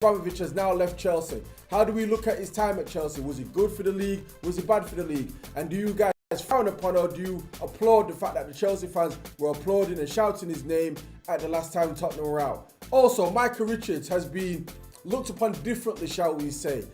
Abramovich has now left Chelsea. How do we look at his time at Chelsea? Was it good for the league? Was it bad for the league? And do you guys frown upon or do you applaud the fact that the Chelsea fans were applauding and shouting his name at the last time Tottenham were out? Also, Micah Richards has been looked upon differently, shall we say.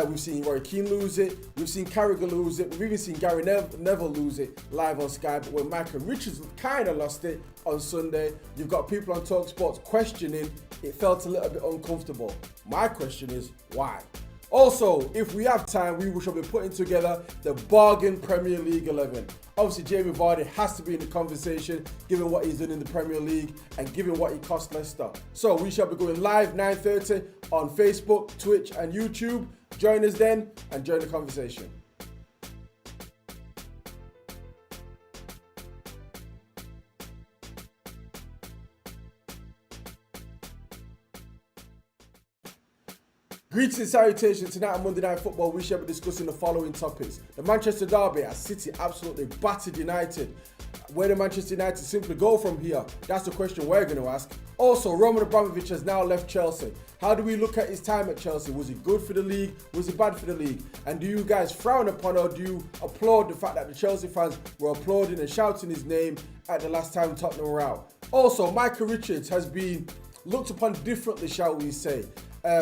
We've seen Roy Keane lose it, we've seen Carragher lose it, we've even seen Gary Neville lose it live on Sky, but when Micah Richards kind of lost it on Sunday, you've got people on TalkSport questioning it felt a little bit uncomfortable. My question is, why? Also, if we have time, we shall be putting together the bargain Premier League 11. Obviously, Jamie Vardy has to be in the conversation, given what he's done in the Premier League and given what he cost Leicester. So we shall be going live 9:30 on Facebook, Twitch and YouTube. Join us then and join the conversation. Greetings and salutations. Tonight on Monday Night Football, we shall be discussing the following topics. The Manchester Derby as City absolutely battered United. Where do Manchester United simply go from here? That's the question we're going to ask. Also, Roman Abramovich has now left Chelsea. How do we look at his time at Chelsea? Was it good for the league? Was it bad for the league? And do you guys frown upon or do you applaud the fact that the Chelsea fans were applauding and shouting his name at the last time Tottenham were out? Also, Micah Richards has been looked upon differently, shall we say.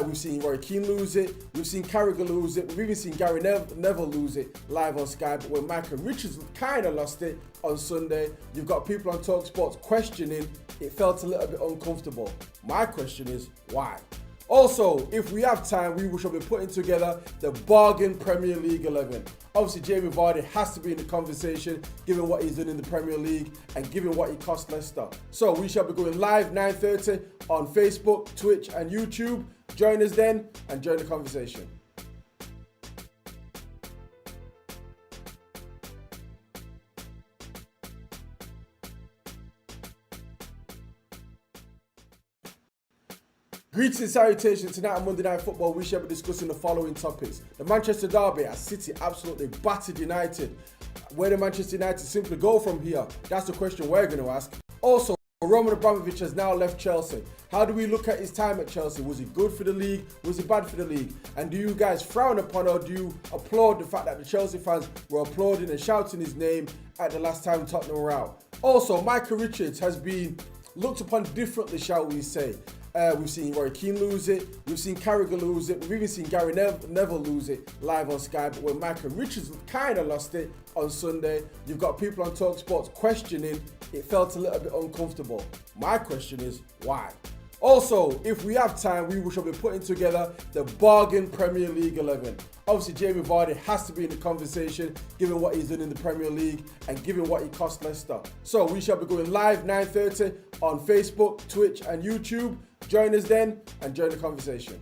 We've seen Roy Keane lose it, we've seen Carragher lose it, we've even seen Gary Neville lose it live on Sky, but when Micah Richards kind of lost it on Sunday, you've got people on TalkSport questioning it felt a little bit uncomfortable. My question is, why? Also, if we have time, we shall be putting together the bargain Premier League 11. Obviously, Jamie Vardy has to be in the conversation, given what he's done in the Premier League and given what he cost Leicester. So we shall be going live 9:30 on Facebook, Twitch and YouTube. Join us then and join the conversation. Greetings and salutations. Tonight on Monday Night Football, we shall be discussing the following topics. The Manchester Derby as City absolutely battered United. Where do Manchester United simply go from here? That's the question we're going to ask. Also, Roman Abramovich has now left Chelsea. How do we look at his time at Chelsea? Was it good for the league? Was it bad for the league? And do you guys frown upon or do you applaud the fact that the Chelsea fans were applauding and shouting his name at the last time Tottenham were out? Also, Micah Richards has been looked upon differently, shall we say. We've seen Roy Keane lose it, we've seen Carragher lose it, we've even seen Gary Neville lose it live on Sky, but when Micah Richards kind of lost it on Sunday, you've got people on TalkSport questioning it felt a little bit uncomfortable. My question is, why? Also, if we have time, we shall be putting together the bargain Premier League 11. Obviously, Jamie Vardy has to be in the conversation, given what he's done in the Premier League and given what he cost Leicester. So we shall be going live 9:30 on Facebook, Twitch and YouTube. Join us then and join the conversation.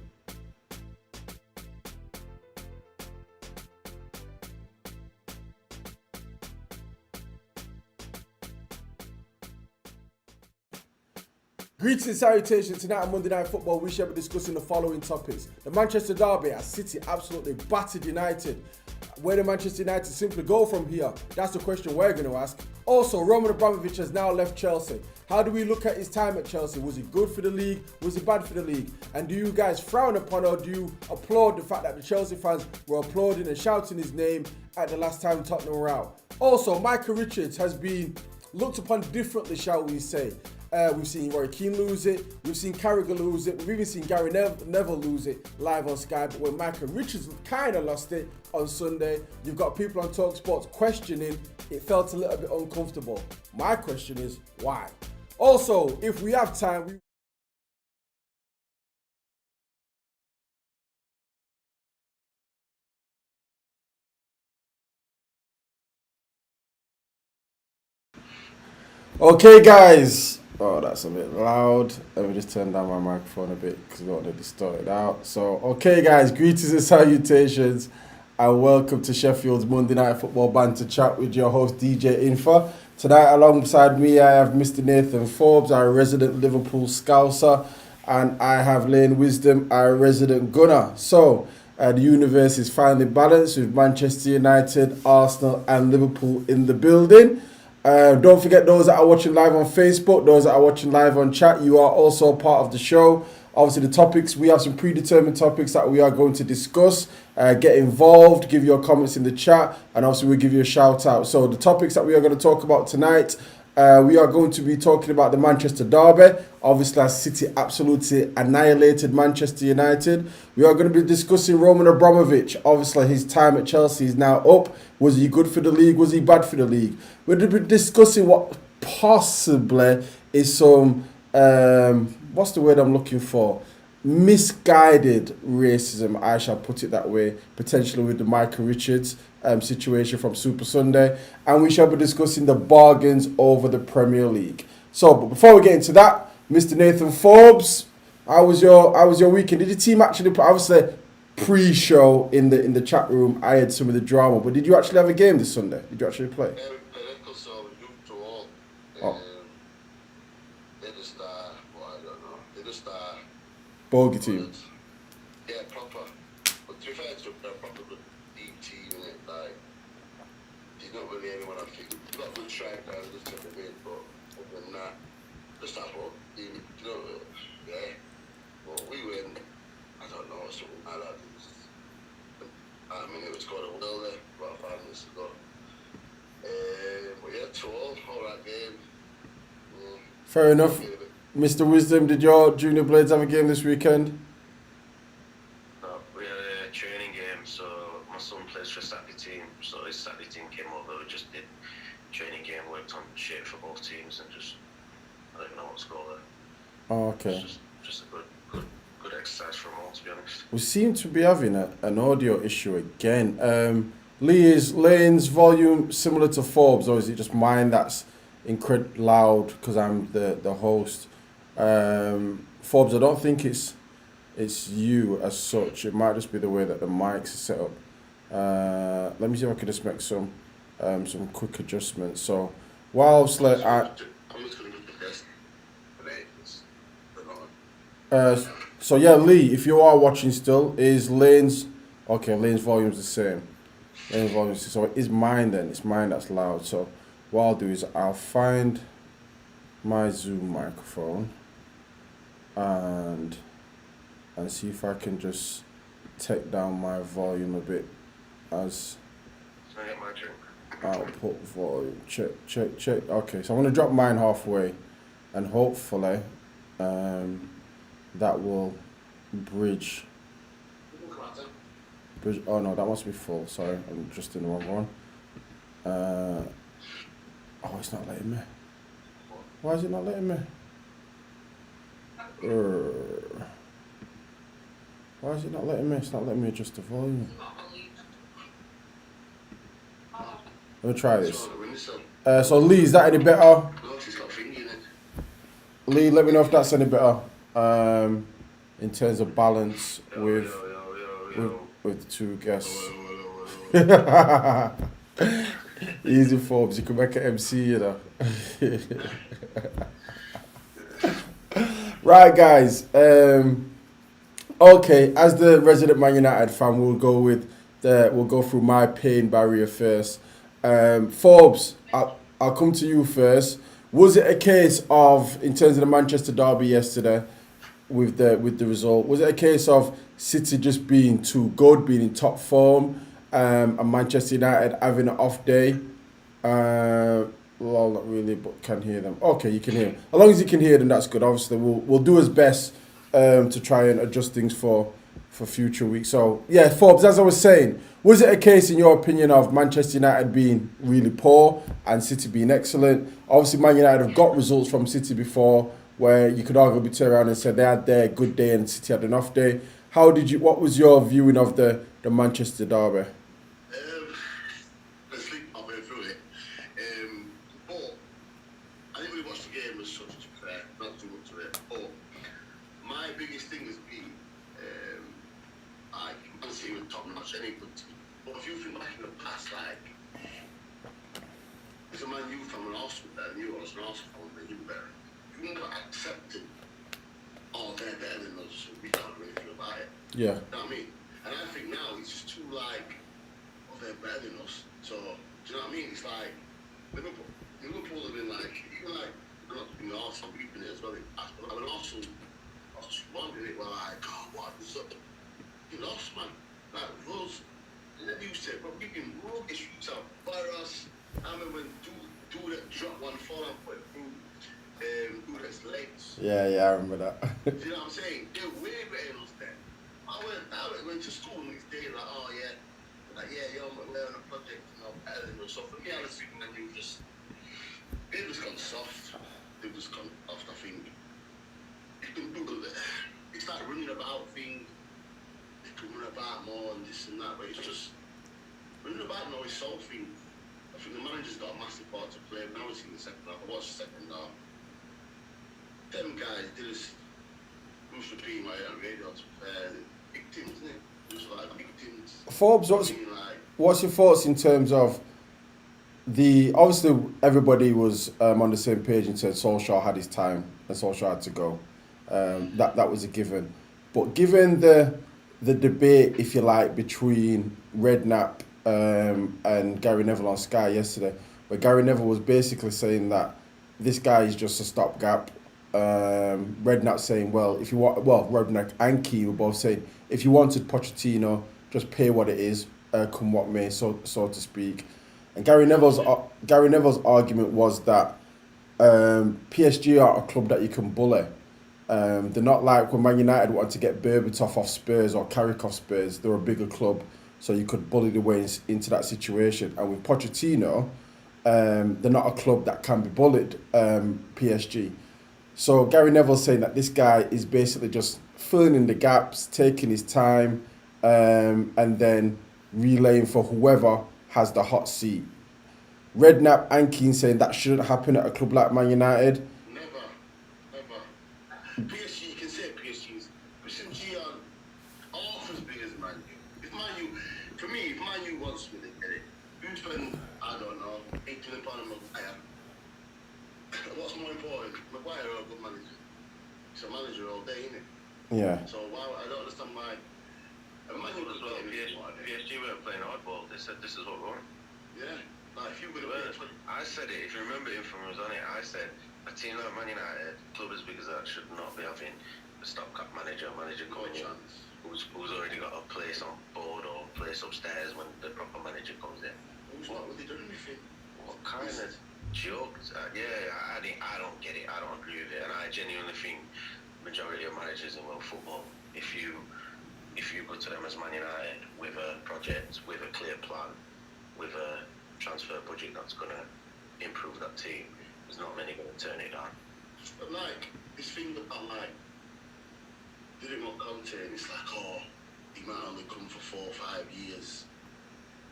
Greetings and salutations. Tonight on Monday Night Football, we shall be discussing the following topics. The Manchester Derby as City absolutely battered United. Where do Manchester United simply go from here? That's the question we're going to ask. Also, Roman Abramovich has now left Chelsea. How do we look at his time at Chelsea? Was it good for the league? Was it bad for the league? And do you guys frown upon or do you applaud the fact that the Chelsea fans were applauding and shouting his name at the last time Tottenham were out? Also, Micah Richards has been looked upon differently, shall we say. We've seen Roy Keane lose it, we've seen Carragher lose it, we've even seen Gary Neville lose it live on Sky, but when Micah Richards kind of lost it on Sunday, you've got people on TalkSport questioning it felt a little bit uncomfortable. My question is, why? Also, if we have time, Okay guys, oh that's a bit loud. Let me just turn down my microphone a bit because we don't want to distort it out. So okay guys, greetings and salutations and welcome to Sheffield's Monday Night Football Banter Chat with your host DJ Infa. Tonight alongside me I have Mr. Nathan Forbes, our resident Liverpool Scouser, and I have Lane Wisdom, our resident Gunner. So the universe is finally balanced with Manchester United, Arsenal and Liverpool in the building. Don't forget those that are watching live on Facebook, those that are watching live on chat, you are also part of the show. Obviously, the topics, we have some predetermined topics that we are going to discuss. Get involved, give your comments in the chat, and obviously we'll give you a shout out. So the topics that we are going to talk about tonight, we are going to be talking about the Manchester Derby. Obviously, as City absolutely annihilated Manchester United. We are going to be discussing Roman Abramovich. Obviously, his time at Chelsea is now up. Was he good for the league? Was he bad for the league? We're going to be discussing what possibly is some, what's the word I'm looking for? Misguided racism, I shall put it that way, potentially with the Michael Richards situation from Super Sunday, and we shall be discussing the bargains over the Premier League. So, but before we get into that, Mr. Nathan Forbes, how was your weekend? Did your team actually play? Obviously, pre-show in the chat room, I had some of the drama, but did you actually have a game this Sunday? Did you actually play? Oh. Bogey team. Yeah, proper. But to be fair, it's a proper good deep team, isn't it? Like, there's not really anyone I think. You've got a good striker, just took a bit, but other than that, just that whole team, you know, yeah. Well, we win, I don't know, something like that. I mean, it was got a will there, about 5 minutes ago. But yeah, 2-all, alright game. Yeah. Fair enough. Mr. Wisdom, did your Junior Blades have a game this weekend? No, we had a training game, so my son plays for a Saturday team, so his Saturday team came over, we just did training game, worked on shit for both teams, and just, I don't even know what to call it. Oh, okay. Just a good exercise for them all, to be honest. We seem to be having an audio issue again. Lee, is Lane's volume similar to Forbes, or is it just mine that's incredibly loud because I'm the host? Forbes, I don't think it's you as such. It might just be the way that the mics are set up. Let me see if I can just make some quick adjustments. So whilst I'm just gonna do the best. So yeah, Lee, if you are watching still, is Lane's volume's the same. Lane's volume, so it is mine then. It's mine that's loud. So what I'll do is I'll find my Zoom microphone and see if I can just take down my volume a bit as output volume. Check. Okay, so I'm gonna drop mine halfway, and hopefully that will bridge. Oh no, that must be full. Sorry, I'm just in the wrong one. Oh, it's not letting me. Why is it not letting me? Why is it not letting me? It's not letting me adjust the volume. Let me try this. So Lee, is that any better? Lee, let me know if that's any better. In terms of balance with two guests. Easy Forbes, you can make an MC, you know. Right, guys. Okay, as the resident Man United fan, we'll go through my pain barrier first. Forbes, I'll come to you first. Was it a case of, in terms of the Manchester derby yesterday, with the result, was it a case of City just being too good, being in top form, and Manchester United having an off day? Well, not really, but can hear them. Okay, you can hear them. As long as you can hear them, that's good. Obviously, we'll do his best to try and adjust things for future weeks. So, yeah, Forbes, as I was saying, was it a case, in your opinion, of Manchester United being really poor and City being excellent? Obviously, Man United have got results from City before where you could arguably turn around and say they had their good day and City had an off day. What was your viewing of the Manchester derby? Yeah. You know what I mean? And I think now it's just too like, oh, they're better than us. So, do you know what I mean? It's like, Liverpool have been like, even like, they're not being Arsenal, we've been it as well. I mean, Arsenal I was wondering it, like, oh, what is up? You lost, man. Like, Rose, and then you said, but we can rubbish you out. Virus, I remember when do that drop one fall and put it through do that's legs. Yeah, I remember that. You know what I'm saying? They're way better than us then. I went to school next day, like, oh yeah. Like, yeah, yo, we're on a project, you know, better than us. So for me, I was thinking that they've just gone soft. They've just gone soft, I think. You can do it's like running about things. You can run about more and this and that, but it's just running about now is solving. I think the manager's got a massive part to play. Now it's in the second half. I watched the second half. Them guys did us repeating my radio to victims, isn't it? Just like victims. Forbes, what's your thoughts in terms of obviously everybody was on the same page and said Solskjaer had his time and Solskjaer had to go. That was a given. But given the debate, if you like, between Redknapp and Gary Neville on Sky yesterday, where Gary Neville was basically saying that this guy is just a stopgap. Redknapp saying, Redknapp and Key were both saying, if you wanted Pochettino, just pay what it is, come what may, so to speak. And Gary Neville's argument was that PSG are a club that you can bully. They're not like when Man United wanted to get Berbatov off Spurs or Carrick off Spurs. They're a bigger club, so you could bully the way into that situation. And with Pochettino, they're not a club that can be bullied, PSG. So Gary Neville's saying that this guy is basically just filling in the gaps, taking his time, and then relaying for whoever has the hot seat. Redknapp and Keane saying that shouldn't happen at a club like Man United. Never. PSG, you can say PSG's. PSG are half as big as Man U. If Man U wants me to get it, you spend, I don't know, £8 million on Maguire. What's more important? Maguire or a good manager? He's a manager all day, isn't it? Yeah. So I don't understand why. PSG weren't playing hardball. They said this is what we want. Yeah. Like if you would have I said it, if you remember it from was on it, I said a team like Man United, club as big as that, should not be having a stopgap manager going in who's already got a place on board or a place upstairs when the proper manager comes in. Who's not really doing anything? What kind of joke? I don't get it. I don't agree with it, and I genuinely think majority of managers in world football, if you go to them as Man United with a project, with a clear plan, with a transfer budget that's going to improve that team, there's not many going to turn it down. But like this thing that I like, didn't want Conte, and it's like, oh, he might only come for 4 or 5 years.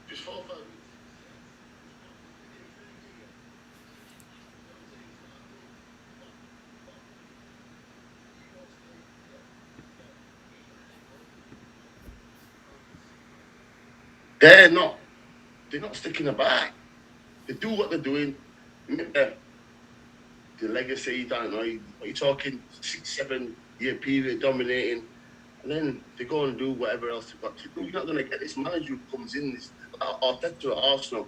Just 4 or 5 years. They're not sticking about. They do what they're doing. The legacy, you don't know, you're talking 6-7 year period dominating, and then they go and do whatever else they've got to do. You're not going to get this manager who comes in, this Arteta at Arsenal.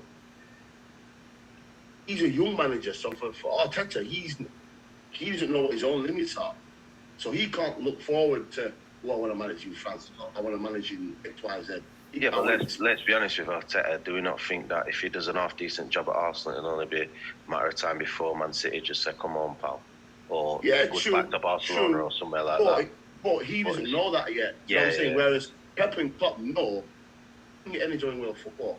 He's a young manager, so for Arteta, he doesn't know what his own limits are. So he can't look forward to, I want to manage in France, I want to manage in X, Y, Z. Yeah, but let's be honest with Arteta. Do we not think that if he does an half-decent job at Arsenal, it'll only be a matter of time before Man City just say, come on, pal? Or goes back to Barcelona or somewhere like that. But he doesn't know that yet. You know what I'm saying? Whereas Pep and Klopp know they can get any joy world football.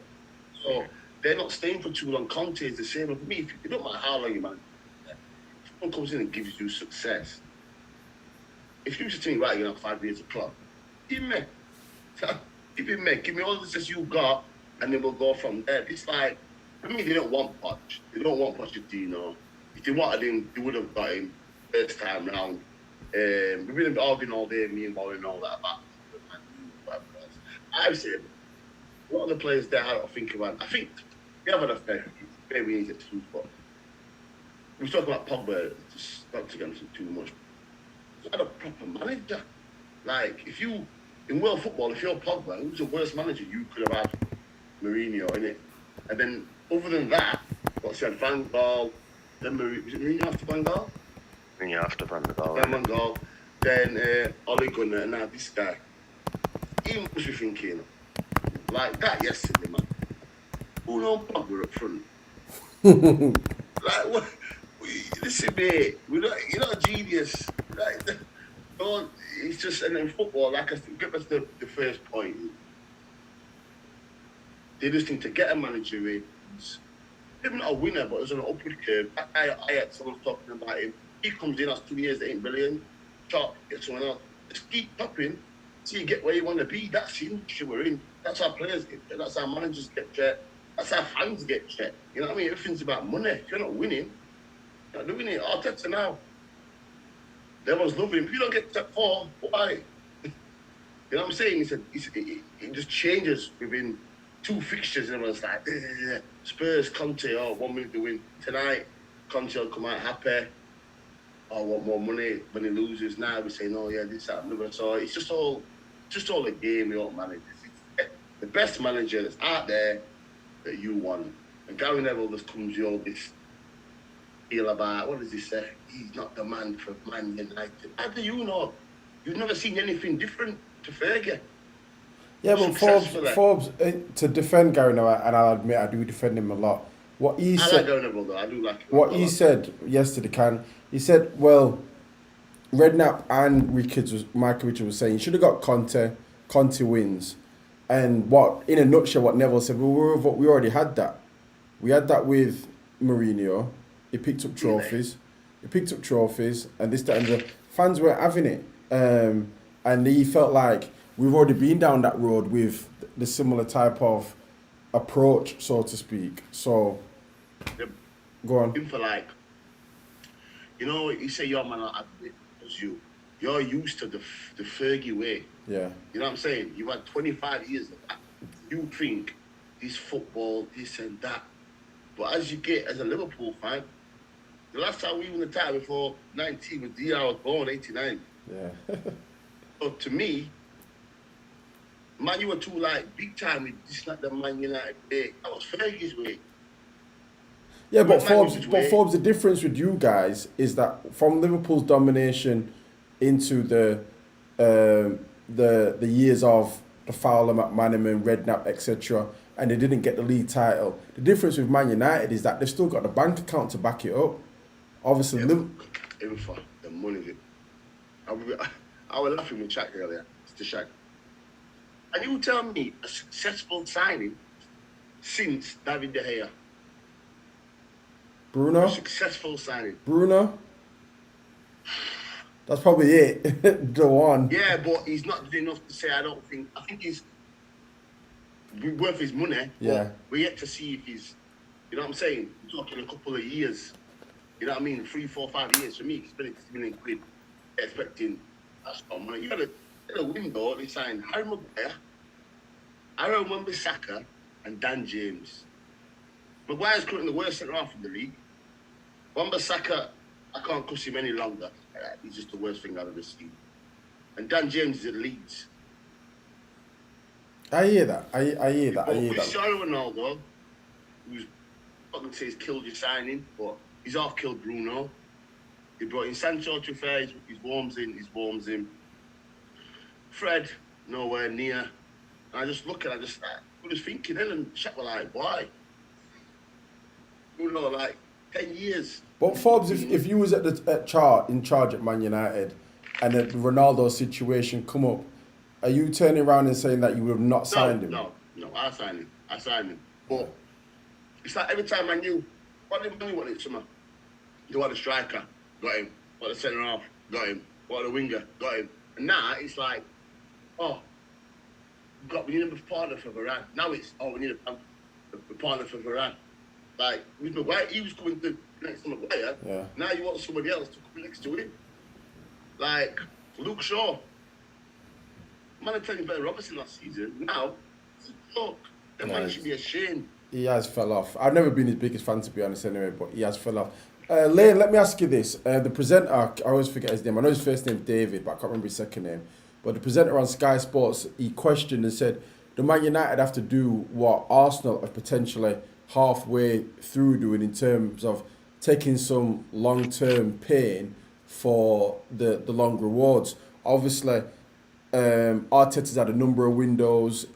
So they're not staying for too long. Conte is the same with me. It don't matter how long you manage. If someone comes in and gives you success, if you just think, right, you're going to have 5 years of club, give me all the success you've got, and then we'll go from there. It's like, I mean, they don't want Poch. They don't want Pochettino. If they wanted him, they would have got him first time round. We've been arguing all day, me and Boy and all that about whatever else. I've said, what are the players there I don't think about? I think we have had a fair maybe we need to get too, but we talk about Pogba, just not to get into too much. It's not a proper manager. Like, if you, in world football, if you're Pogba, who's the worst manager you could have had? Mourinho, innit? And then, other than that, what's you had? Van Gaal, then was it Mourinho after Van Gaal? Mourinho after Van Gaal. Then Van Gaal. then Ole Gunnar, and now this guy. He must be thinking like that yesterday, man. Who knows Pogba up front? Like what? Listen, mate, you're not a genius. Like, don't. It's just and in football, like I said, get back to the first point. They just need to get a manager in. Maybe not a winner, but it's an upward curve. That guy Ajax, someone's talking about him. He comes in, has 2 years, 8 billion. Chop, get someone else. Just keep topping till you get where you want to be. That's the industry we're in. That's how players get checked. That's how managers get checked. That's how fans get checked. You know what I mean? Everything's about money. If you're not winning, you're not doing it. Arteta now. Everyone's loving him. If you don't get top 4, why? You know what I'm saying? It just changes within 2 fixtures, and everyone's like, Spurs, Conte, 1 minute to win. Tonight, Conte will come out happy. I want more money when he loses. Now we say, no, yeah, this, that, and other. So it's just all a game, you don't manage. It's the best manager that's out there that you want. And Gary Neville just comes with all this deal about, what does he say? He's not the man for Man United. How do you know? You've never seen anything different to Fergie. Yeah, but Forbes, to defend Gary Neville, and I'll admit I do defend him a lot. What he said, like Gary Neville, though. I do like him. What he said yesterday, he said, well, Redknapp and Michael Richards was saying you should have got Conte. Conte wins, and in a nutshell, what Neville said, well, we already had that. We had that with Mourinho. He picked up trophies. And this, that, and the fans weren't having it. And he felt like we've already been down that road with the similar type of approach, so to speak. So, go on. For like, you say your man not having it as you. You're used to the Fergie way. Yeah. You know what I'm saying? You've had 25 years of that. You think this football, this and that. But as you get, as a Liverpool fan, the last time we won the title before 19 was the year I was born, 89. Yeah. So to me, Man, you were too big time with this, not the Man United way. That was Fergie's way. Yeah, but Forbes, the difference with you guys is that from Liverpool's domination into the years of the Fowler, McManaman, Redknapp, etc., and they didn't get the league title. The difference with Man United is that they've still got the bank account to back it up. Obviously, even for the money. I was laughing with Shaq earlier. It's the Shaq. And you tell me a successful signing since David De Gea. Bruno? A successful signing. Bruno? That's probably it. The one. Yeah, but he's not doing enough to say, I think he's worth his money. Yeah. We're yet to see if he's, you know what I'm saying? We're talking a couple of years. You know what I mean? 3, 4, 5 years. For me, he's spending £6 million expecting that's not money. You had a window, they signed Harry Maguire, Aaron Wan-Bissaka, and Dan James. Maguire's currently the worst centre-half in the league. Wan-Bissaka, I can't cuss him any longer. He's just the worst thing I've ever seen. And Dan James is at Leeds. I hear that. I hear that. Cristiano Ronaldo, who's not going to say he's killed your signing, but he's half-killed Bruno. He brought in Sancho to fair, he warms him. Fred, nowhere near. And I just look at it, I was thinking then, and Shaq were like, why? You know, 10 years. But Forbes, if you was in charge at Man United, and the Ronaldo situation come up, are you turning around and saying that you would have not signed him? No, I signed him. But it's like every time I knew, what did money want it summer? You want a striker, got him. Want a centre half, got him. Want a winger, got him. And now it's like, we need a partner for Varane. Now it's, we need a partner for Varane. Like, with Maguire, he was coming next to Maguire. Yeah. Now you want somebody else to come next to him. Like, Luke Shaw. Man, I'm telling you better Robertson last season. Now, it's a joke. That man should be ashamed. He has fell off. I've never been his biggest fan, to be honest, anyway, but he has fell off. Lane, let me ask you this. The presenter, I always forget his name. I know his first name David, but I can't remember his second name. But the presenter on Sky Sports, he questioned and said, do Man United have to do what Arsenal are potentially halfway through doing in terms of taking some long-term pain for the long rewards? Obviously, Arteta's had a number of windows.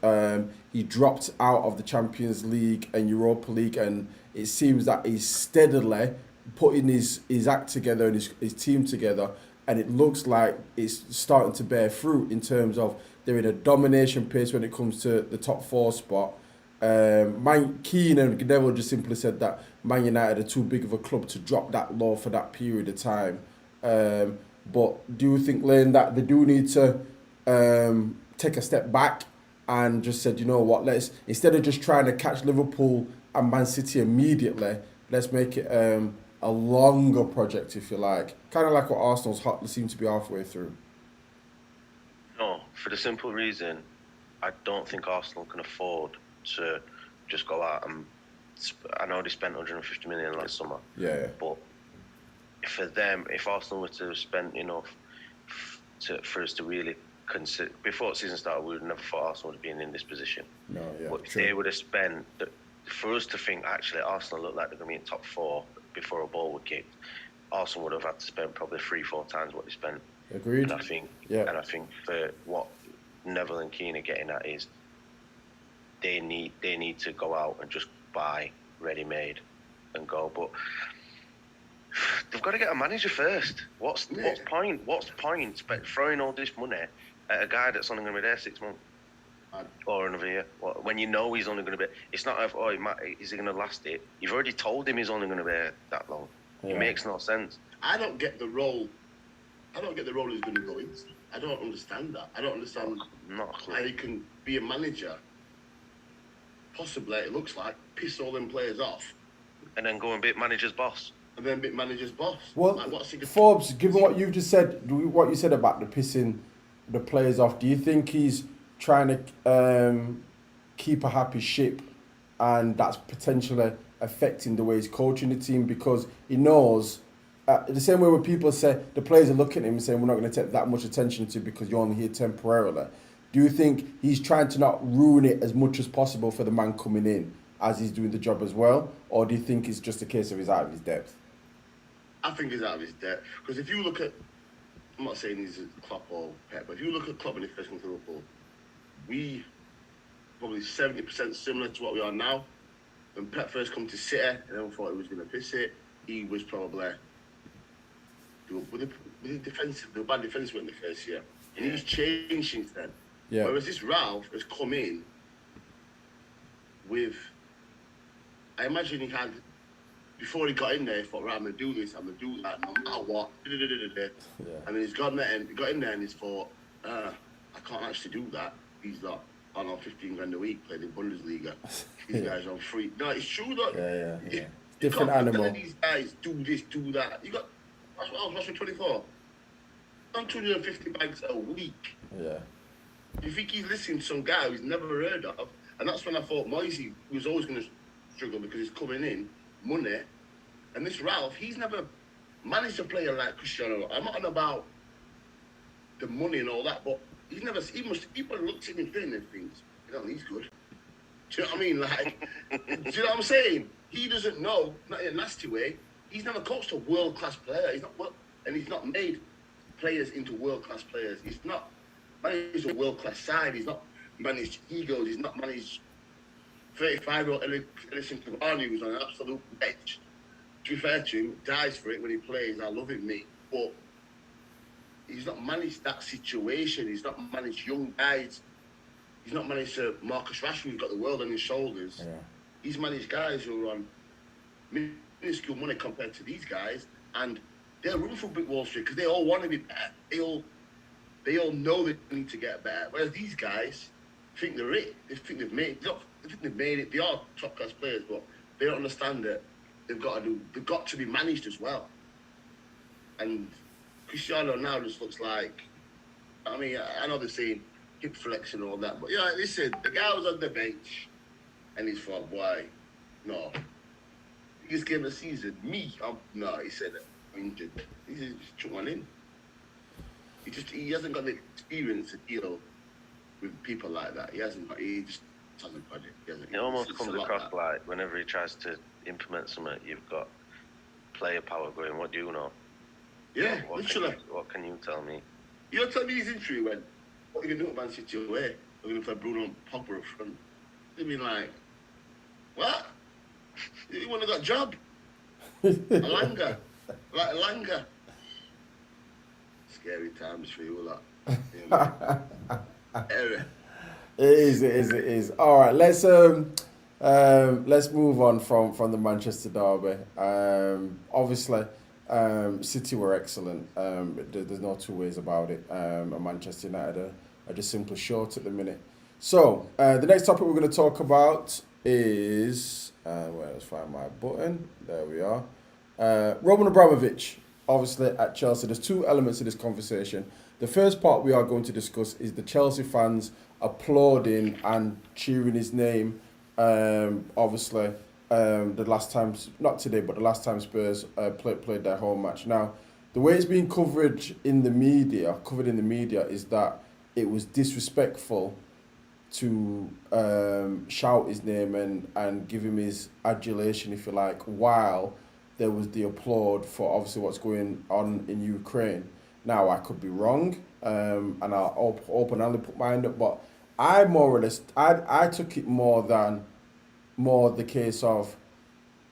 He dropped out of the Champions League and Europa League, and it seems that he's steadily putting his act together and his team together, and it looks like it's starting to bear fruit in terms of they're in a domination pace when it comes to the top four spot. Keane and Neville just simply said that Man United are too big of a club to drop that low for that period of time. But do you think, Lane, that they do need to take a step back and just said, you know what, let's, instead of just trying to catch Liverpool and Man City immediately, let's make it a longer project, if you like. Kind of like what Arsenal's seem to be halfway through. No, for the simple reason, I don't think Arsenal can afford to just go out and... I know they spent 150 million last summer. Yeah. But for them, if Arsenal were to have spent enough for us to really consider... Before the season started, we would never thought Arsenal would have been in this position. No, yeah. But if they would have spent... For us to think, actually, Arsenal look like they're going to be in top four before a ball would kick, Arsenal would have had to spend probably 3-4 times what they spent. Agreed. And I think, yeah. And I think for what Neville and Keane are getting at is they need to go out and just buy ready-made and go. But they've got to get a manager first. What's the point throwing all this money at a guy that's only going to be there 6 months or another year? When you know he's only going to be... It's not, is he going to last it? You've already told him he's only going to be there that long. Yeah. It makes no sense. I don't get the role he's going to go into. I don't understand that. I don't understand how he can be a manager. Possibly, it looks like, piss all them players off. And then go and be manager's boss. Well, like, Forbes, given what you've just said, what you said about the pissing the players off, do you think he's trying to keep a happy ship and that's potentially affecting the way he's coaching the team? Because he knows, the same way when people say, the players are looking at him and saying, we're not going to take that much attention to you because you're only here temporarily. Do you think he's trying to not ruin it as much as possible for the man coming in as he's doing the job as well? Or do you think it's just a case of he's out of his depth? I think he's out of his depth. Because if you look at, I'm not saying he's a Klopp or Pep, but if you look at Klopp when he first came to Liverpool, we probably 70% similar to what we are now. When Pep first come to City, and everyone thought he was going to piss it, he was probably with the bad defensive in the first year. And he's changed since then. Yeah. Whereas this Ralph has come in with, I imagine he had, before he got in there, he thought, right, I'm going to do this, I'm going to do that, no matter what. Yeah. And then he's got in there and he's thought, I can't actually do that. He's like, I don't know, 15 grand a week playing in Bundesliga. These guys are free. No, it's true though. Yeah. Different animal. These guys do this, do that. You got, what's for 24? On 250 bags a week. Yeah. You think he's listening to some guy who's never heard of? And that's when I thought Moisey was always going to struggle because he's coming in, money. And this Ralph, he's never managed a player like Cristiano. I'm not on about the money and all that, but he probably looks at him and thinks, you know, he's good. Do you know what I mean? Like, do you know what I'm saying? He doesn't know, not in a nasty way. He's never coached a world-class player. He's not made players into world-class players. He's not managed a world-class side. He's not managed egos. He's not managed 35-year-old Edison Cavani, who's on an absolute bench. To be fair to him, dies for it when he plays. I love him, mate. But he's not managed that situation. He's not managed young guys. He's not managed Marcus Rashford, who's got the world on his shoulders. Yeah. He's managed guys who are on minuscule money compared to these guys, and they're room for Big Wall Street because they all want to be better. They all know they need to get better. Whereas these guys think they're it. They think they've made it. They are top class players, but they don't understand that they've got to be managed as well. And Cristiano now just looks like, I mean, I know they're saying hip flex and all that, but yeah, listen, the guy was on the bench and he's thought, boy, no. Biggest game of the season, he said I'm injured. He just took one in. He hasn't got the experience to deal with people like that. He just hasn't got it. It almost comes across like whenever he tries to implement something, you've got player power going, what do you know? Yeah, literally. What can you tell me? You're telling me his injury when, what are you going to do at Man City away? We're going to play Bruno and Pogba up front. They've been like, what? You want to got a job? Alanga. Like Alanga. Scary times for you, lot. You know? It is. All right, let's move on from the Manchester derby. Obviously, City were excellent. There's no two ways about it. And Manchester United are just simply short at the minute. So the next topic we're going to talk about is let's find my button. There we are. Roman Abramovich, obviously at Chelsea. There's two elements to this conversation. The first part we are going to discuss is the Chelsea fans applauding and cheering his name. Obviously, the last time, not today, but the last time Spurs played their home match. Now, the way it's been covered in the media is that it was disrespectful to shout his name and give him his adulation, if you like, while there was the applaud for obviously what's going on in Ukraine. Now, I could be wrong, and I'll openly put my hand up, but I more or less, I took it more the case of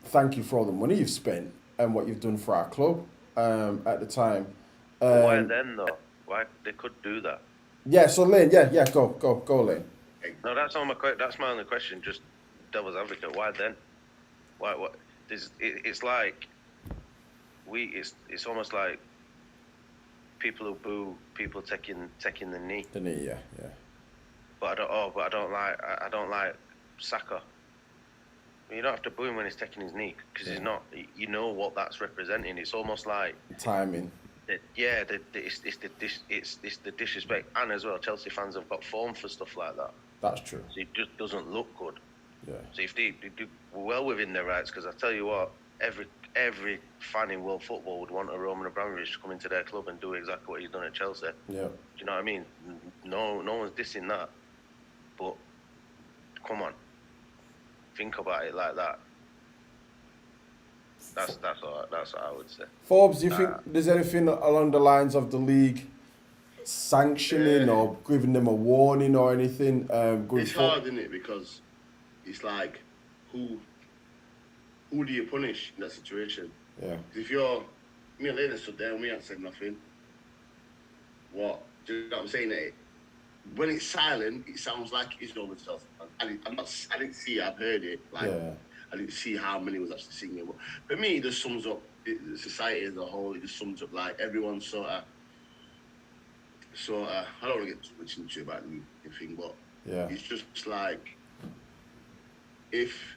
thank you for all the money you've spent and what you've done for our club at the time. Why then, though? Why they could do that? Yeah, so Lane, go Lane. No, that's my only question. Just devil's advocate. Why then? Why? What? It's like it's almost like people who boo people taking the knee. The knee, yeah. But I don't like Saka. You don't have to boo him when he's taking his knee because he's not. You know what that's representing. It's almost like timing. It's the disrespect, and as well, Chelsea fans have got form for stuff like that. That's true. So it just doesn't look good. Yeah. So if they do well within their rights, because I tell you what, every fan in world football would want a Roman Abramovich to come into their club and do exactly what he's done at Chelsea. Yeah. Do you know what I mean? No one's dissing that. But come on, think about it like that. That's what I would say. Forbes, do you think there's anything along the lines of the league sanctioning or giving them a warning or anything? It's hard, isn't it? Because it's like, who do you punish in that situation? Yeah. If you're, me and Lena stood there and we ain't said nothing. What? Do you know what I'm saying? When it's silent, it sounds like it's all the stuff. I didn't see it, I've heard it. I didn't see how many was actually singing. But for me, it just sums up the society as a whole. It just sums up like everyone sort of. I don't want to get too much into about the thing, but it's just like if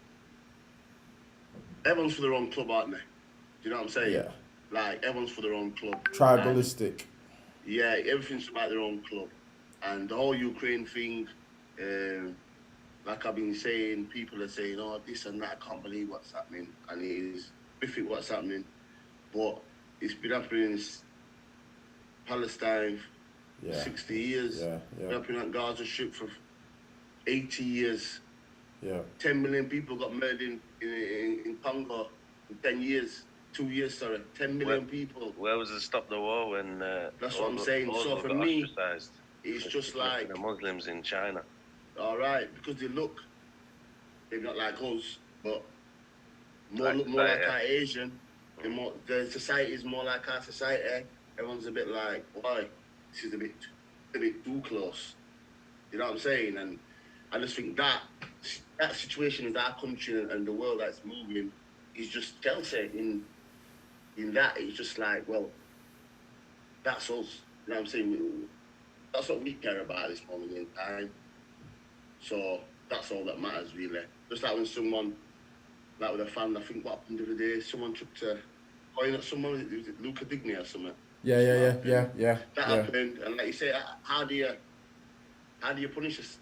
everyone's for their own club, aren't they? Do you know what I'm saying? Yeah. Like everyone's for their own club. Tribalistic. Yeah, everything's about their own club, and the whole Ukraine thing. Like I've been saying, people are saying, oh, this and that, I can't believe what's happening. And it is horrific what's happening. But it's been happening in Palestine for 60 years. It's been happening at Gaza Strip for 80 years. Yeah. 10 million people got murdered in Congo in 10 years. 2 years, sorry. 10 million people. Where was the Stop the War when... that's what I'm saying. So for me, it's just like... The Muslims in China. All right, because they're not like us, but more like our Asian. The society is more like our society. Everyone's a bit like, why? This is a bit too close. You know what I'm saying? And I just think that situation in our country and the world that's moving is just Chelsea. In that, it's just like, well, that's us. You know what I'm saying? That's what we care about at this moment in time. So that's all that matters, really. Just like when someone, like with a fan, I think what happened the other day, someone chucked a coin at someone, was it Luca Digny or something? Yeah. That happened, and like you say, how do you punish us?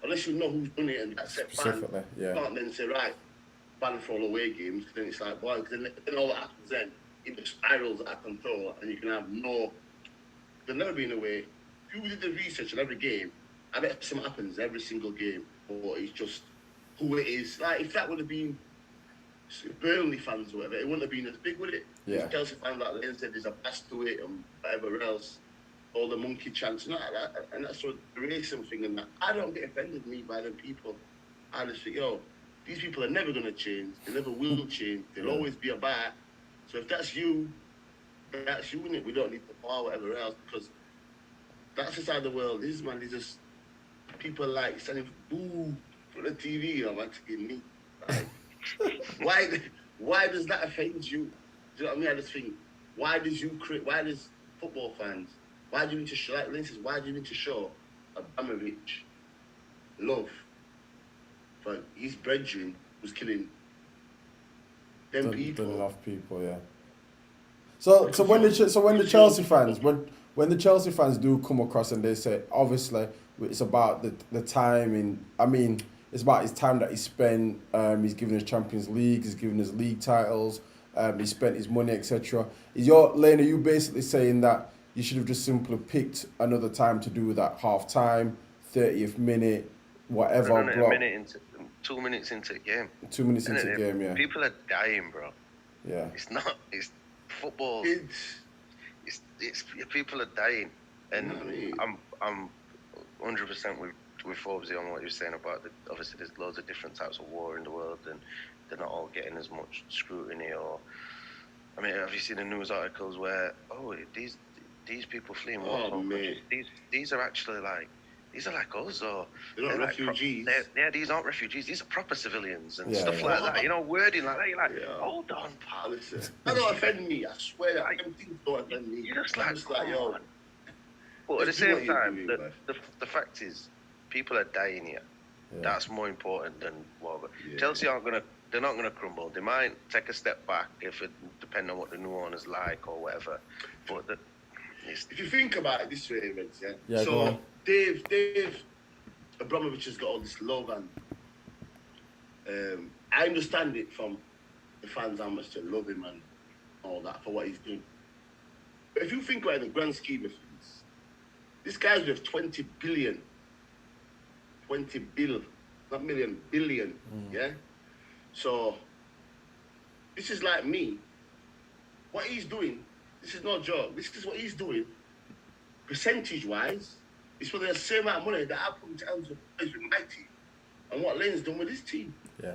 Unless you know who's done it and that's it, ban. You can't then say, right, ban for all away games, because then it's like, boy, then all that happens then, it just spirals out of control, and you can have there'll never be an away. If you did the research on every game, I bet something happens every single game, but it's just who it is. Like, if that would have been Burnley fans or whatever, it wouldn't have been as big, would it? Yeah. If Chelsea fans like Lane said there's a pass to it and whatever else, all the monkey chants, and that's what the racism thing and that. I don't get offended by them people. I just think, these people are never gonna change. They never will change. They'll always be about. So if that's you, innit? We don't need the power, whatever else, because that's just how the world is, man. It's just people like standing boo for the TV. I'm asking me, like, why does that offend you? Do you know what I mean? I just think, why does football fans? Why do you need to show, like Lynn says, why do you need to show Abramovich love for his brethren who's killing them people? Done enough people, yeah. So when the Chelsea fans do come across and they say, obviously it's about the time it's about his time that he spent. He's given us Champions League, he's given us league titles, he spent his money, etc. Lane, are you basically saying that you should have just simply picked another time to do that half time, 30th minute, whatever? A minute into 2 minutes into the game. 2 minutes into the game, yeah. People are dying, bro. Yeah. It's football. It's people are dying, and I'm 100% with Forbesy on what you're saying about obviously there's loads of different types of war in the world, and they're not all getting as much scrutiny. Or I mean, have you seen the news articles where these people fleeing war? These are actually these are like us, or they're not refugees. These aren't refugees. These are proper civilians and stuff like that. Wording like that. You're like, hold on, pal. Listen, that don't offend me. I swear, them things don't offend me. You're just like, yo. But at the same time, the fact is, people are dying here. Yeah. That's more important than whatever. Yeah. Chelsea they're not gonna crumble. They might take a step back depending on what the new owners like or whatever. But if you think about it this way, Vince, yeah. So Dave Abramovich has got all this love, and I understand it from the fans how much they love him and all that for what he's doing. But if you think about it in the grand scheme of things, this guy's worth 20 billion. 20 bill, not million, billion, yeah? So, this is like me. What he's doing, this is no joke. This is what he's doing, percentage-wise, is for the same amount of money that I put into hands with my team and what Lane's done with his team. Yeah.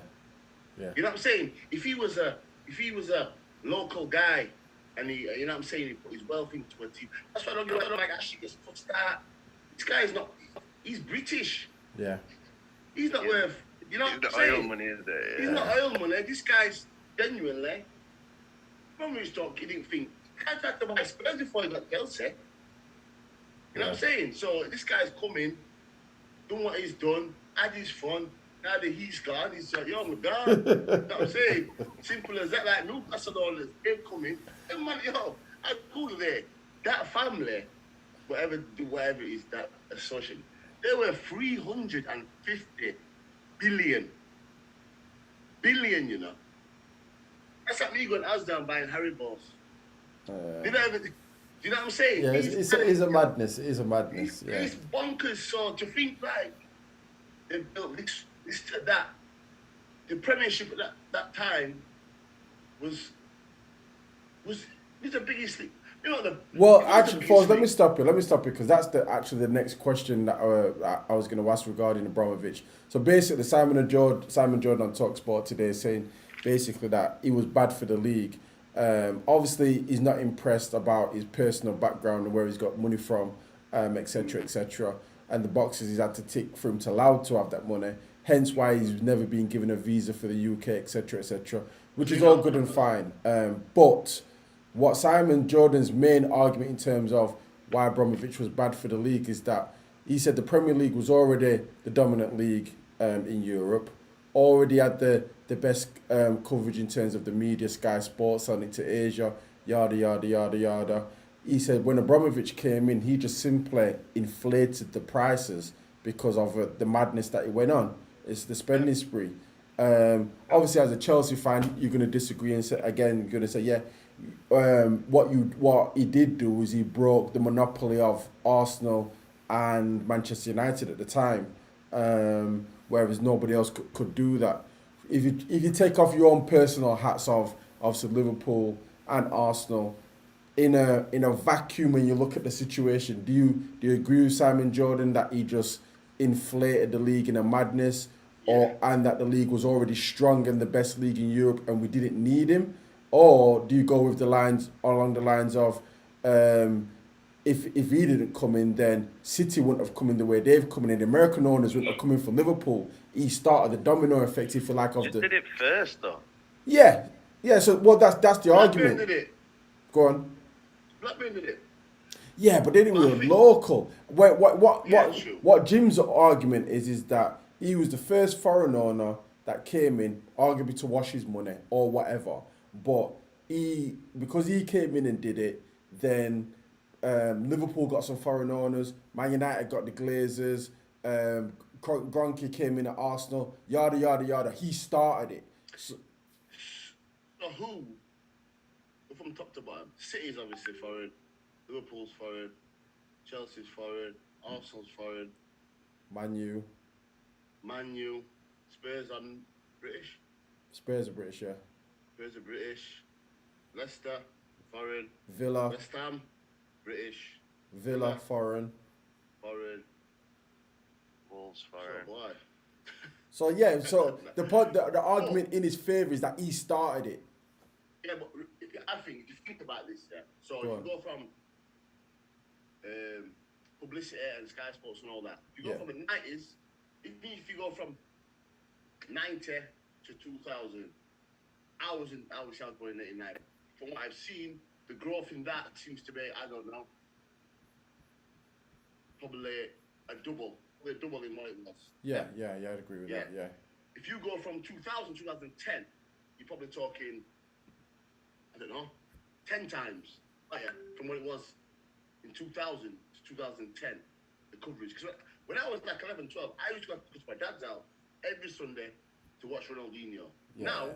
You know what I'm saying? If he was a local guy and he, you know what I'm saying, he put his wealth into a team. That's why I don't like actually gets put start. This guy is not, he's British. Yeah. He's not worth, you know what I'm saying? Oil money, is there? He's not oil money. This guy's genuinely, Abramovich didn't think, he can't have to buy Spurs before he got Chelsea. You know what I'm saying? So this guy's coming, done what he's done, had his fun. Now that he's gone, he's like, yo, I'm gone. You know what I'm saying? Simple as that. Like Newcastle, all this, they're coming. And man, how cool are they? That family, whatever it is, that association, they were 350 billion, you know. That's like me going Asda buying Haribo's. You know what I'm saying? Yeah, it's a madness. It is a madness. It's bonkers. So to think like they built this that, the Premiership at that time was the biggest thing. You know actually, Foz, let me stop you because that's the next question that I was going to ask regarding Abramovich. So basically, Simon Jordan on TalkSport today is saying basically that he was bad for the league. Obviously, he's not impressed about his personal background and where he's got money from, etc., and the boxes he's had to tick for him to allow to have that money. Hence why he's never been given a visa for the UK, etc., which is all good and fine. But what Simon Jordan's main argument in terms of why Abramovich was bad for the league is that he said the Premier League was already the dominant league in Europe, already had the best coverage in terms of the media, Sky Sports, selling it to Asia, yada, yada, yada, yada. He said when Abramovich came in, he just simply inflated the prices because of the madness that he went on. It's the spending spree. Obviously, as a Chelsea fan, you're going to disagree and say, again, you're going to say, yeah, what he did do is he broke the monopoly of Arsenal and Manchester United at the time, whereas nobody else could do that. If you take off your own personal hats of Liverpool and Arsenal, in a vacuum when you look at the situation? Do you agree with Simon Jordan that he just inflated the league in a madness, or and that the league was already strong and the best league in Europe and we didn't need him? Or do you go with the lines along the lines of if he didn't come in, then City wouldn't have come in the way they've come in. The American owners wouldn't have come in for Liverpool. He started the domino effect, if you like, of Just the did it first, though. yeah. So well, that's the Blackburn argument. did it. Go on. Blackburn did it. Yeah, but then we But I were think- local. Yeah, true. What Jim's argument is that he was the first foreign owner that came in, arguably to wash his money or whatever. But because he came in and did it, then Liverpool got some foreign owners. Man United got the Glazers. Gronke came in at Arsenal. Yada yada yada. He started it. So, So who? From top to bottom, City's obviously foreign. Liverpool's foreign. Chelsea's foreign. Arsenal's foreign. Man U. Man U. Spurs are British. Spurs are British, yeah. Spurs are British. Leicester, foreign. Villa. West Ham, British. Villa, foreign. Foreign. Wolves So foreign. why? So yeah, so the argument in his favour is that he started it. Yeah, but I think if you think about this, yeah. So Go if on. you go from publicity and Sky Sports and all that, if you go Yeah. from the 90s, even if you go from 90 to 2000, I was born in 89. From what I've seen, the growth in that seems to be, I don't know, probably a double in what it was. Yeah, I'd agree with that. Yeah, If you go from 2000 to 2010, you're probably talking, I don't know, 10 times higher from what it was in 2000 to 2010, the coverage. Because when I was like 11, 12, I used to go to my dad's house every Sunday to watch Ronaldinho. yeah. Now,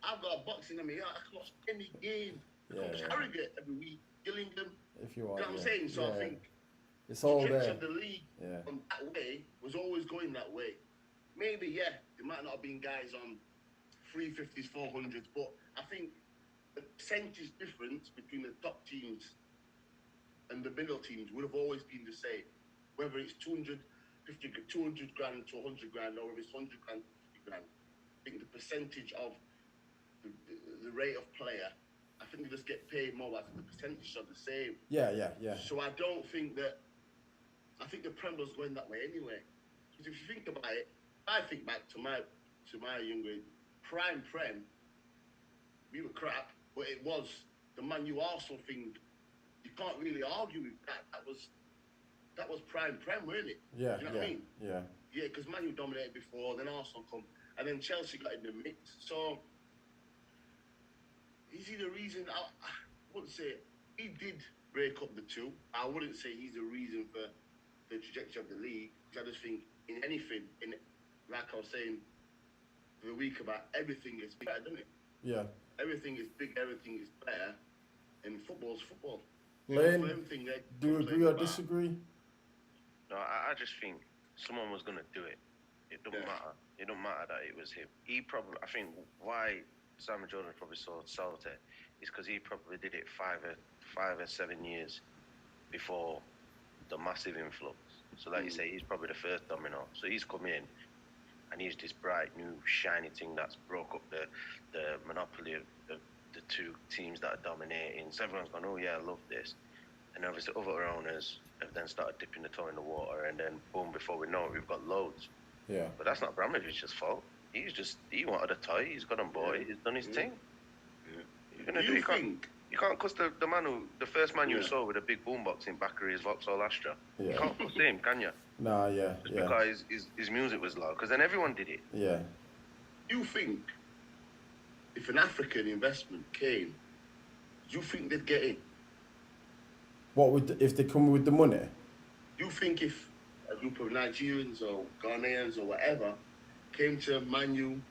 I've got a boxing in me. I can watch any game. I can watch Harrogate every week, Gillingham. If you You know want, what I'm saying? So I think it's the all trajectory there. of the league on that way was always going that way. Maybe, there might not have been guys on 350s, 400s, but I think the percentage difference between the top teams and the middle teams would have always been the same. Whether it's 200 grand to 100 grand, or if it's 100 grand to 50 grand. I think the percentage of the rate of player, I think they just get paid more. I think the percentages are the same. Yeah. So I don't think that. I think the Prem was going that way anyway. Because if you think about it, I think back to my younger prime Prem. We were crap, but it was the Man U Arsenal thing. You can't really argue with that. That was prime Prem, really. Yeah, Do you know what I mean? Yeah. Yeah, because Man U dominated before, then Arsenal come, and then Chelsea got in the mix. So is he the reason? I wouldn't say he did break up the two. I wouldn't say he's the reason for the trajectory of the league. Because I just think in anything, like I was saying the week about, everything is better, doesn't it? Yeah. Everything is big, everything is better, and football's football. Lane, Everything they do you agree complain or about. disagree? No, I just think someone was gonna do it. It don't matter. It don't matter that it was him. I think why Simon Jordan probably so salty is because he probably did it 5 or 7 years before the massive influx. So like you say, he's probably the first domino. So he's come in and he's this bright new shiny thing that's broke up the monopoly of the two teams that are dominating. So everyone's gone, oh yeah, I love this. And obviously other owners have then started dipping the toe in the water, and then boom, before we know it, we've got loads. Yeah. But that's not Abramovich's fault. He wanted a toy, he's got on board, he's done his thing. You're gonna do, you can't cuss the first man you saw with a big boombox in Baccary's Vauxhall Astra. Yeah. You can't cuss him, can you? Nah, yeah. Because his music was loud, because then everyone did it. Yeah. You think if an African investment came, you think they'd get in? If they come with the money? You think if a group of Nigerians or Ghanaians or whatever came to Man U,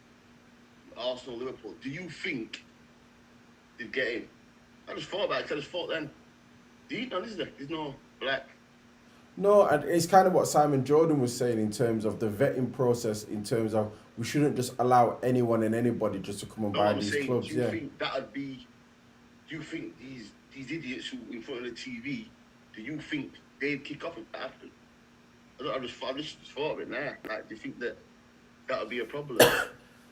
Arsenal, Liverpool, do you think they'd get in? I just thought about it. I just thought then, there's no black. No, and it's kind of what Simon Jordan was saying in terms of the vetting process, in terms of we shouldn't just allow anyone and anybody just to come and buy these clubs. Do you think that'd be do you think these idiots who in front of the TV, do you think they'd kick off if that happened? I just thought of it now. Like, do you think that would be a problem?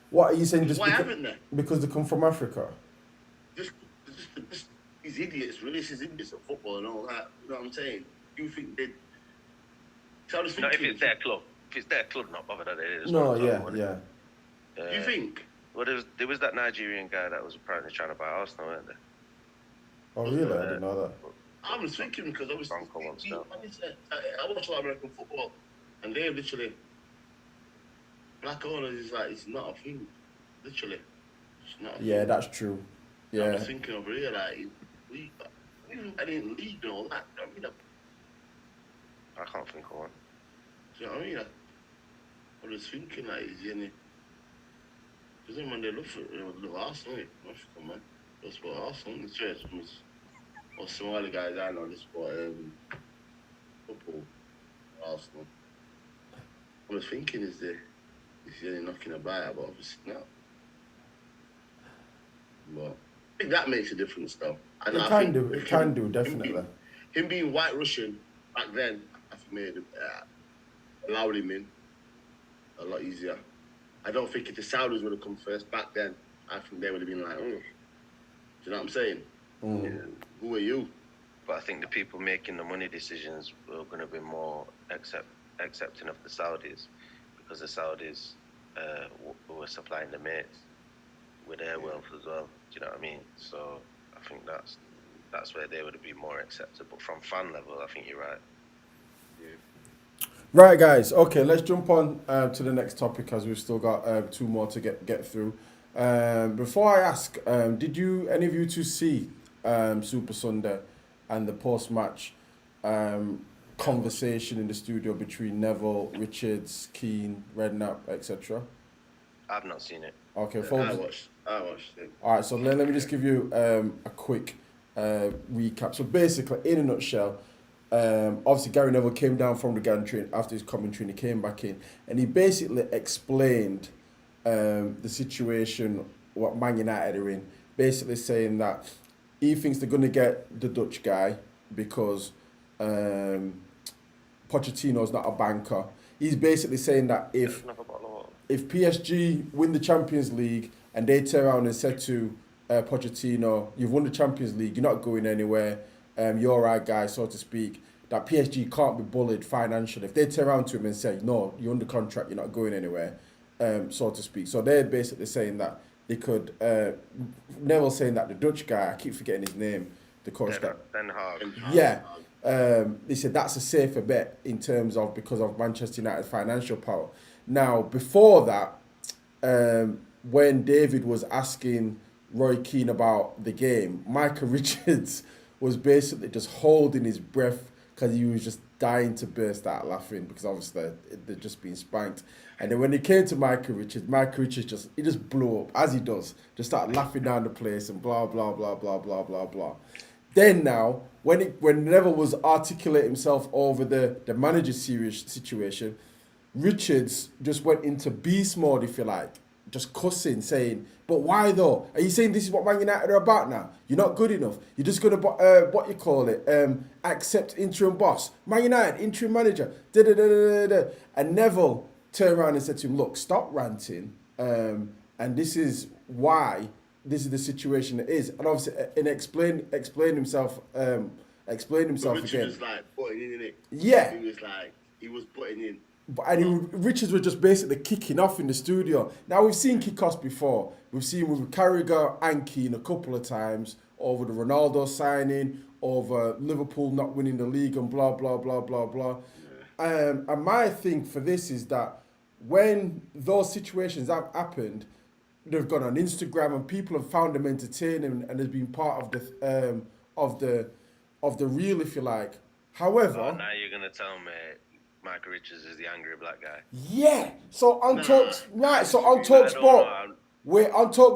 What are you saying? Just Why haven't they? because they come from Africa? Just these idiots, racist idiots at football and all that. You know what I'm saying? Do you think they'd... So I was Not thinking, if it's their club. If it's their club, not bothered at it. No, yeah. do you think? Well, there was that Nigerian guy that was apparently trying to buy Arsenal, weren't there? Oh, really? I didn't know that. I was thinking because I watched a lot of American football, and they literally black owners is like, it's not a thing. Literally, it's not. A Yeah, thing. that's true. I Yeah. was thinking over here like, I didn't lead and all that. You know what I mean? I can't think of one. Do you know what I mean? I was thinking like, is there any? Because then when they look for Arsenal, Africa, man, that's what Arsenal. The church was. Or some other guys I know, this for football, Arsenal. I was thinking, is there any knocking about, but obviously not. But I think that makes a difference, though. And It can do, definitely. Him being white Russian back then, I think made allowed him in a lot easier. I don't think if the Saudis would have come first back then, I think they would have been like, oh. Do you know what I'm saying? Yeah. Who are you? But I think the people making the money decisions were going to be more accepting of the Saudis, because the Saudis were supplying the mates with their wealth as well. Do you know what I mean? So I think that's where they would be more accepted. But from fan level, I think you're right. Yeah. Right, guys. Okay, let's jump on to the next topic, as we've still got two more to get through. Before I ask, did any of you two see Super Sunday and the post-match conversation in the studio between Neville, Richards, Keane, Redknapp, etc.? I've not seen it. Okay, I folks. watched it. All right, so let me just give you a quick recap. So basically, in a nutshell, obviously Gary Neville came down from the gantry after his commentary, and he came back in, and he basically explained the situation, what Man United are in, basically saying that he thinks they're going to get the Dutch guy because Pochettino's not a banker. He's basically saying that if PSG win the Champions League and they turn around and said to Pochettino, you've won the Champions League, you're not going anywhere, you're our guy, so to speak, that PSG can't be bullied financially. If they turn around to him and say, no, you're under contract, you're not going anywhere, so to speak. So they're basically saying that they could, Neville saying that the Dutch guy, I keep forgetting his name, the coach guy. Den Haag. Yeah. They said that's a safer bet in terms of, because of Manchester United's financial power. Now, before that, when David was asking Roy Keane about the game, Michael Richards was basically just holding his breath because he was just dying to burst out laughing, because obviously they'd just been spanked. And then when it came to Michael Richards just blew up, as he does, just started laughing down the place and blah, blah, blah, blah, blah, blah, blah. Then now, when Neville was articulating himself over the manager situation, Richards just went into beast mode, if you like, just cussing, saying, but why though? Are you saying this is what Man United are about now? You're not good enough. You're just going to, accept interim boss. Man United, interim manager. And Neville turned around and said to him, look, stop ranting. And this is why this is the situation it is. And obviously, and explain himself Richard again. was like putting in it. Yeah. He was putting in. Richards was just basically kicking off in the studio. Now, we've seen kick-offs before. We've seen with Carragher and Keane a couple of times over the Ronaldo signing, over Liverpool not winning the league and blah, blah, blah, blah, blah. Yeah. And my thing for this is that when those situations have happened, they've gone on Instagram and people have found them entertaining and has been part of the reel, if you like. However... Oh, now you're going to tell me Michael Richards is the angry black guy. Yeah. So on Talk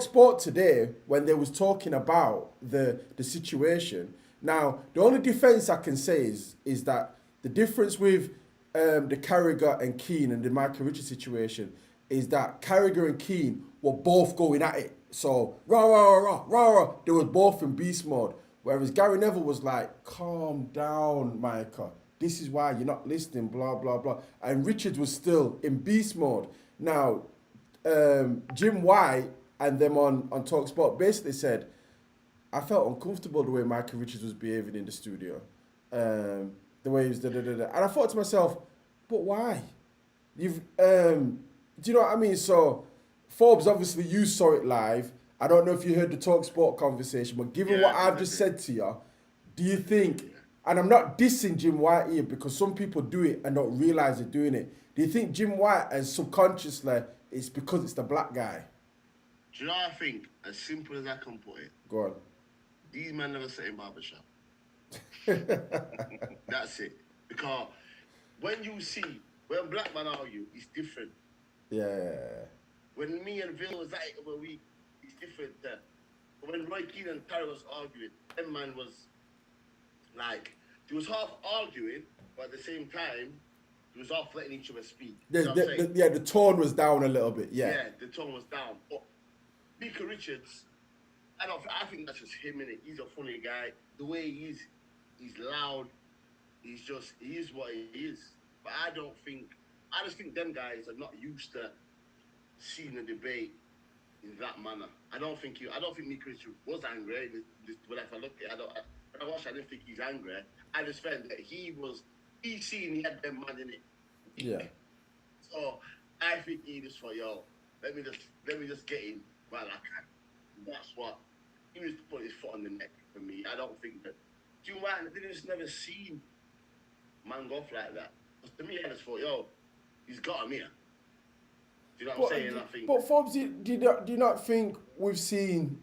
Sport today, when they was talking about the situation. Now, the only defense I can say is that the difference with the Carragher and Keane and the Michael Richards situation is that Carragher and Keane were both going at it. So, rah, rah, rah, rah, rah. They was both in beast mode. Whereas Gary Neville was like, calm down, Micah. This is why you're not listening, blah, blah, blah. And Richards was still in beast mode. Now, Jim White and them on TalkSport basically said, I felt uncomfortable the way Michael Richards was behaving in the studio. The way he was da-da-da-da. And I thought to myself, but why? Do you know what I mean? So, Forbes, obviously you saw it live. I don't know if you heard the TalkSport conversation, but given what I've just said to you, do you think, and I'm not dissing Jim White here because some people do it and don't realise they're doing it. Do you think Jim White, as subconsciously, it's because it's the black guy? Do you know what I think? As simple as I can put it. Go on. These men never sit in barbershop. That's it. Because when black men argue, it's different. Yeah. When me and Bill was at it over a week, it's different there. But when Roy Keane and Terry was arguing, them man was like, they was half arguing, but at the same time, they was half letting each other speak. The tone was down a little bit, yeah. The tone was down. But Micah Richards, I think that's just him, innit? He's a funny guy. The way he is, he's loud. He is what he is. But I just think them guys are not used to seeing a debate in that manner. I don't think Micah Richards was angry. But if I look at it, when I watched, I didn't think he's angry. I just felt that he seen he had them man in it. Yeah. So I think he just thought, yo, let me just get in while I can. That's what he was putting his foot on the neck for me. I don't think that. Do you know what? I just never seen man go off like that. To me, I just thought, yo, he's got him here. Do you know what I'm saying? I think. But Forbes, do you not think we've seen?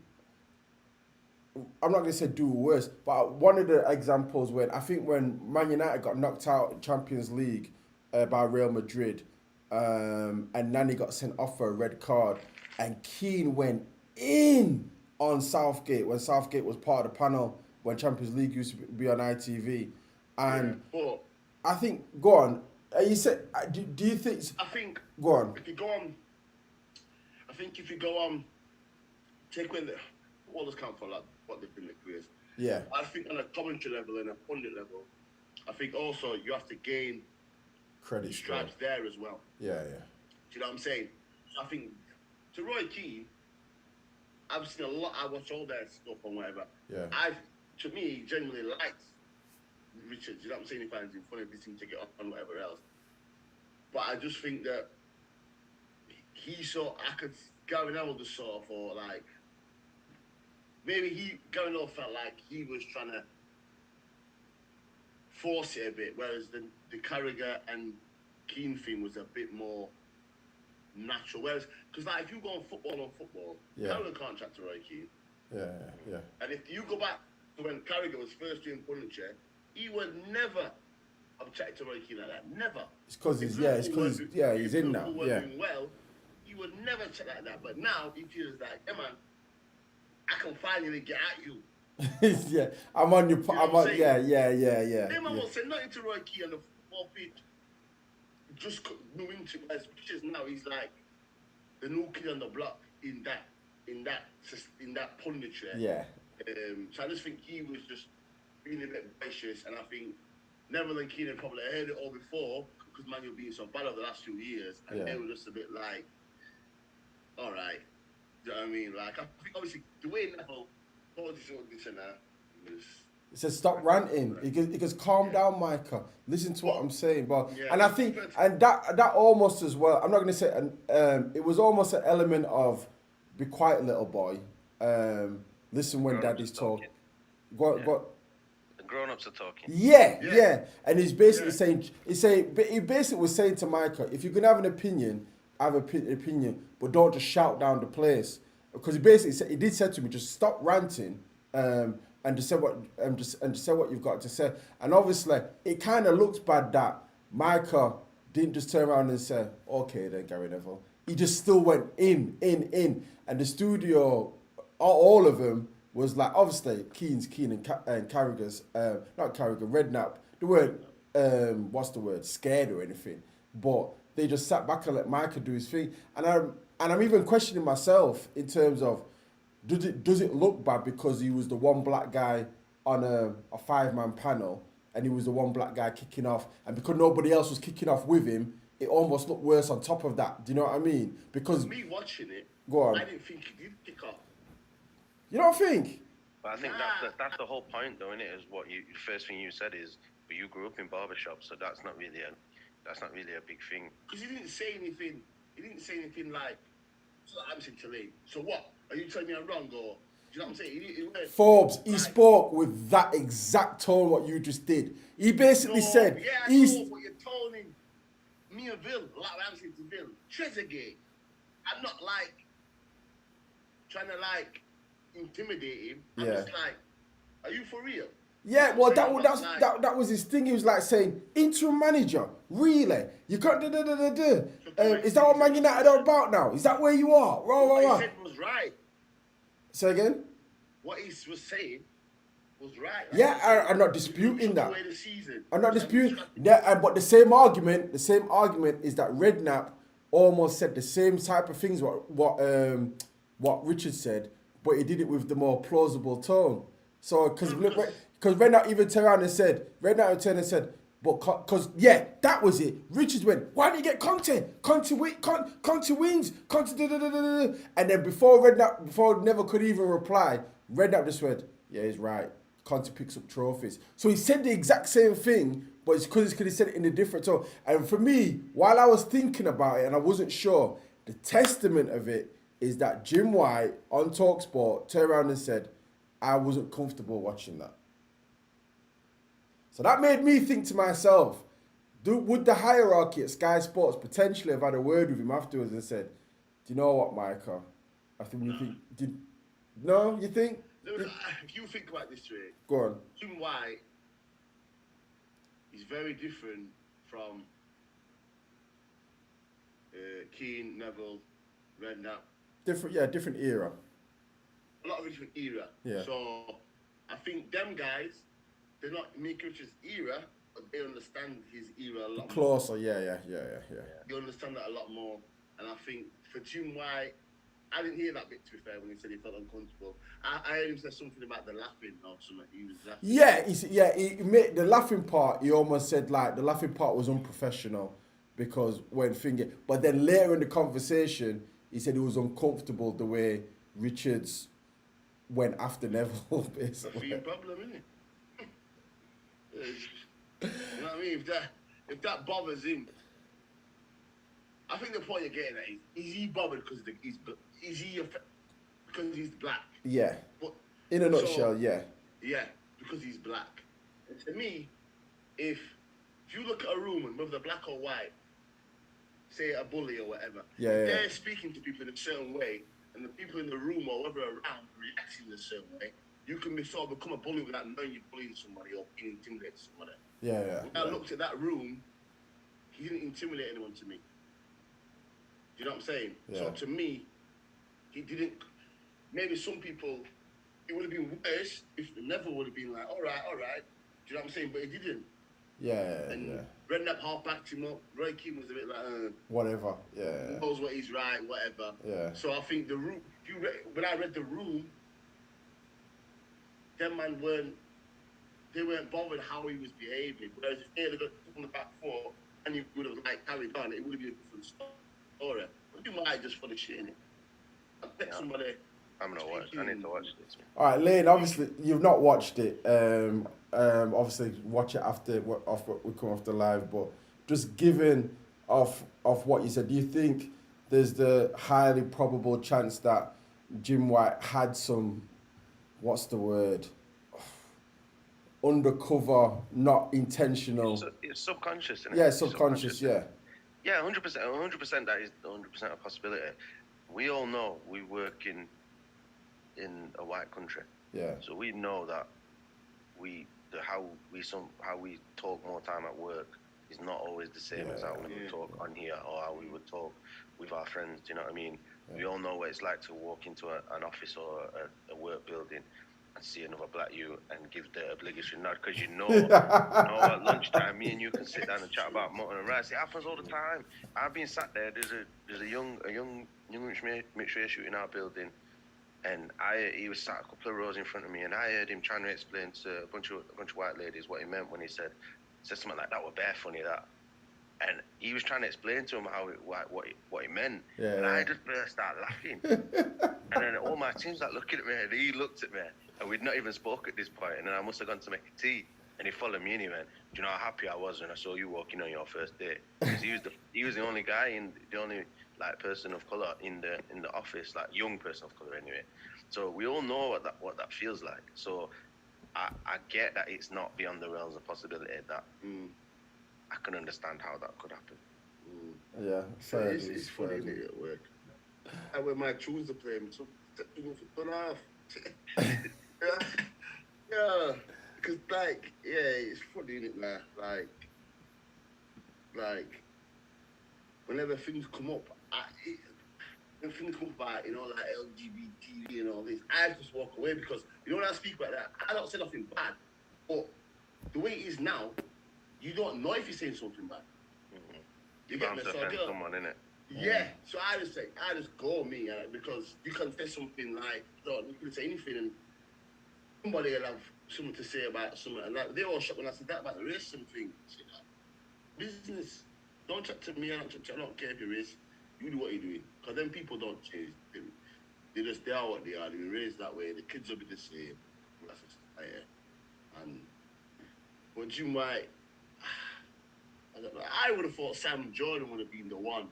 I'm not going to say do worse, but one of the examples when Man United got knocked out in Champions League by Real Madrid, and Nani got sent off for a red card, and Keane went in on Southgate when Southgate was part of the panel when Champions League used to be on ITV, and I think go on. You said, do you think? I think go on. If you go on, take when the footballers count for like what they've been in their careers. Yeah. I think on a commentary level and a pundit level, I think also you have to gain credit stripes there as well. Yeah. Do you know what I'm saying? So I think to Roy Keane, I've seen a lot. I watch all their stuff and whatever. Yeah. To me, genuinely liked Richards. You know what I'm saying? He finds him funny, this thing to get up and whatever else. But I just think that Gary Neville just sort of, or like, maybe Gary Neville felt like he was trying to force it a bit, whereas the Carragher and Keane thing was a bit more natural. Whereas, because like if you go on football, Carragher can't chat to Roy Keane. Yeah. And if you go back to when Carragher was first doing punditry, he would never have chatted to Roy Keane like that. Never. It's because he's in now. Yeah. Doing well, he would never chat like that. But now he feels like, yeah man, I can finally get at you. Yeah, I'm on your. Yeah. Them man won't say nothing to Roy Keane on the football pitch. Just moving to as pitches now. He's like the new kid on the block in that punditry. Yeah. So I just think he was just being a bit vicious, and I think Neville and Keane probably heard it all before because Man, you're being so bad over the last few years, and they were just a bit like, all right, do you know what I mean? Like I think obviously the way Neville told this and that was. He said, "Stop ranting." He goes, "Calm down, Micah. Listen to what I'm saying." But and I think and that almost as well. I'm not going to say, it was almost an element of, "Be quiet, little boy. Listen when Daddy's talking." What? The grown-ups are talking. Yeah. And he's basically saying, he basically was saying to Micah, if you can have an opinion, have an opinion, but don't just shout down the place. Because he basically said, he did say to me, just stop ranting, and just say what you've got to say. And obviously, it kind of looks bad that Micah didn't just turn around and say, okay then, Gary Neville. He just still went in. And the studio, all of them, was like, obviously, Keane and Carragher's, not Carragher, Redknapp, they weren't, scared or anything. But they just sat back and let Micah do his thing. And I'm even questioning myself in terms of, does it look bad because he was the one black guy on a 5-man panel and he was the one black guy kicking off, and because nobody else was kicking off with him, it almost looked worse on top of that. Do you know what I mean? Because Me watching it, go on. I didn't think he did kick off. You don't think? But I think that's the whole point, though, isn't it? Is what you first thing you said is, but you grew up in barbershop, so that's not really a big thing. Because he didn't say anything. He didn't say anything like, so I'm saying to Lane. So what? Are you telling me I'm wrong, or do you know what I'm saying? Forbes, he spoke with that exact tone what you just did. He basically said, yeah, I know what you're toning me and Bill, like I'm saying to Bill, Trezeguet. I'm not like trying to like intimidate him. I'm just like, are you for real? Yeah, well, that was his thing. He was like saying, interim manager, really? You can't is that what Man United are about now? Is that where you are? What he said was right. Say again? What he was saying was right. Like, yeah, I'm not disputing that. Away the season. I'm not disputing. Yeah, but the same argument is that Redknapp almost said the same type of things what Richard said, but he did it with the more plausible tone. So, because Redknapp even turned around and said, but because, yeah, that was it. Richards went, why didn't you get Conte? Conte wins. And then before Neville could even reply, Redknapp just went, yeah, he's right. Conte picks up trophies. So he said the exact same thing, but it's because he said it in a different tone. And for me, while I was thinking about it and I wasn't sure, the testament of it is that Jim White on TalkSport turned around and said, I wasn't comfortable watching that. So that made me think to myself, would the hierarchy at Sky Sports potentially have had a word with him afterwards and said, do you know what, Micah? I think you think... You think? If you think about this way, go on. Jim White is very different from Keane, Neville, Redknapp. Different era. A lot of different era. Yeah. So I think them guys, they're not Mick Richards' era, but they understand his era a lot closer, more. Yeah. They understand that a lot more. And I think for Jim White, I didn't hear that bit, to be fair, when he said he felt uncomfortable. I heard him say something about the laughing or something. He was laughing. He made the laughing part, he almost said like the laughing part was unprofessional because but then later in the conversation, he said he was uncomfortable the way Richards went after Neville, basically. That's a problem, isn't it? You know what I mean? If that bothers him, I think the point you're getting at is he bothered because because he's black? Yeah. But, in a nutshell, yeah. Yeah, because he's black. And to me, if you look at a room and whether they're black or white, say a bully or whatever, they're speaking to people in a certain way, and the people in the room or whoever around reacting in a certain way, you can become a bully without knowing you're bullying somebody or being intimidated somebody. Yeah. When I looked at that room, he didn't intimidate anyone to me. You know what I'm saying? Yeah. So to me, he didn't. Maybe some people, it would have been worse if Neville would have been like, all right. Do you know what I'm saying? But he didn't. Yeah. Redknapp half backed him up. Roy Keane was a bit like, whatever. Yeah. He knows what he's right, whatever. Yeah. So I think the room. When I read the room, them man weren't bothered how he was behaving. Whereas if they had got on the back foot and he would have like carried on, it would have been a different story. But you might just for the shit in it. I bet somebody. I need to watch this. All right, Lane. Obviously, you've not watched it. Obviously, watch it after we come off the live. But just given off what you said, do you think there's the highly probable chance that Jim White had some, what's the word, undercover, not intentional? It's subconscious, isn't it? Yeah, subconscious. Yeah. Yeah, 100%. 100%. That is 100% a possibility. We all know we work in a white country. Yeah. So we know that how we talk more time at work is not always the same as how we would talk on here or how we would talk with our friends. Do you know what I mean? Yeah. We all know what it's like to walk into an office or a work building and see another black you and give the obligatory nod because you know at lunchtime me and you can sit down and chat about mutton and rice. It happens all the time. I've been sat there. There's a young mixed race shooting our building. And he was sat a couple of rows in front of me, and I heard him trying to explain to a bunch of white ladies what he meant when he said something like that. Were bare funny that, and he was trying to explain to him what he meant, and I just burst out laughing. And then all my team's like looking at me, and he looked at me, and we'd not even spoke at this point. And then I must have gone to make a tea, and he followed me, and he went, "Do you know how happy I was when I saw you walking on your first date?" Because he was the only guy the only like person of color in the office, like young person of color anyway. So we all know what that feels like. So I get that it's not beyond the realms of possibility that I can understand how that could happen. Yeah, so it's funny innit, at work. And when my tunes are playing, so turn off. Yeah, because it's funny innit, man. Like whenever things come up, when things come about, like LGBT and all this, I just walk away because when I speak about that, I don't say nothing bad, but the way it is now, you don't know if you're saying something bad. You get me? So someone, innit? Yeah, so I just go me because you can say something like, you can say anything and somebody will have something to say about something, and like, they all shocked when I said that about the racism thing. Business, don't chat to me, I don't care if you're racist, you do what you're doing, because then people don't change. They are what they are, they've been raised that way, the kids will be the same. That's a society. And what you might, I don't know, I would have thought Sam Jordan would have been the one,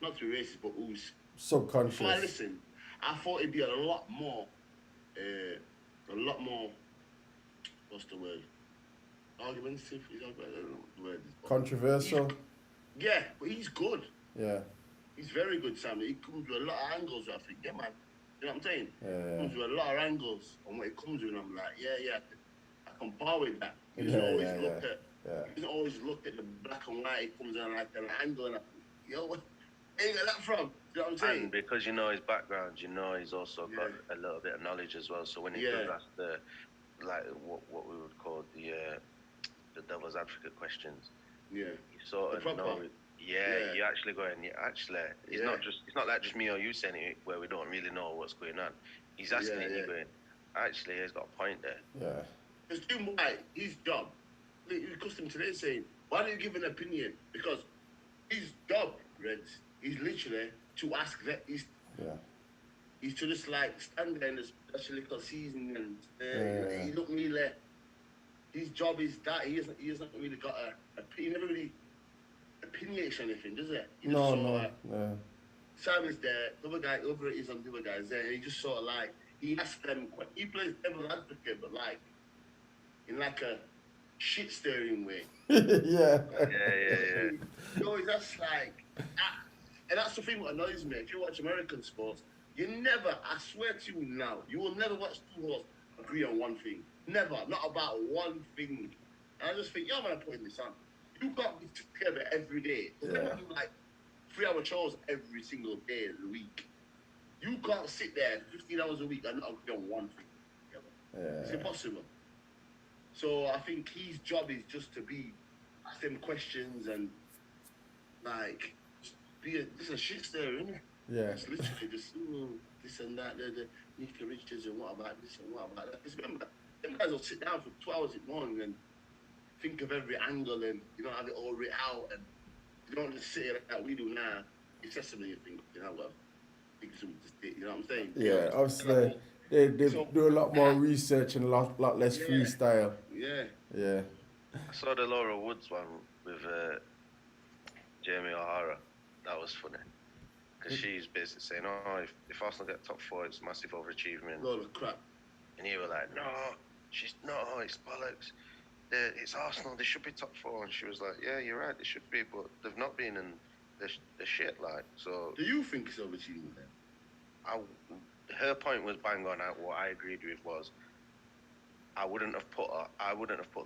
not to be racist, but who's subconscious. Before I listened, I thought it'd be a lot more, what's the word? Argumentative? I don't know what the word is. Controversial. Yeah, but he's good. Yeah. He's very good, Sam. He comes with a lot of angles. I think, yeah, man. You know what I'm saying? Yeah. He comes with a lot of angles, and when it comes with, I'm like, yeah, I can power with that. He doesn't always look at the black and white. He comes in like an angle, and I think, yo, where you got that from? You know what I'm saying? And because you know his background, you know he's also got a little bit of knowledge as well. So when he does ask what we would call the devil's advocate questions, you sort of know. Yeah, you're actually going. It's not like just me or you saying it where we don't really know what's going on. He's asking it, and you're going, actually, he's got a point there. Yeah. Because Jim White, his job, we cussed him today saying, why don't you give an opinion? Because his job, Reds, is literally to ask that. He's to just like stand there in the special little season and he don't really. His job is that he hasn't really got he never really opinionates anything, does it? No. Simon's there, the other guy over it is on the other guys there, and he just sort of like he asks them. He plays devil's advocate, but like in like a shit stirring way. Yeah. No, that's like, and that's the thing that annoys me. If you watch American sports, I swear to you now, you will never watch two horses agree on one thing. Never, not about one thing. And I just think, I'm gonna put this on. You can't be together every day. You do like 3-hour chores every single day of the week. You can't sit there 15 hours a week and not agree on one thing together. It's impossible. So I think his job is just to ask them questions and like just a shit stir, isn't it? Yeah. It's literally just this and that, the Nika Richards and what about this and what about that. Because remember, them guys will sit down for 2 hours in the morning and think of every angle and have it all written out, and you don't just sit here like we do now. Accessible, you think, well, think something to stick, you know what I'm saying? Yeah, obviously they do a lot more research and a lot less freestyle. Yeah. I saw the Laura Woods one with Jamie O'Hara. That was funny. Because she's basically saying, if Arsenal get top 4, it's massive overachievement. Load of crap. And you were like, it's bollocks. It's Arsenal, they should be top 4. And she was like, yeah, you're right, they should be, but they've not been, and they're shit, like, so... Do you think it's overachievement then? Her point was bang on. What I agreed with was, I wouldn't have put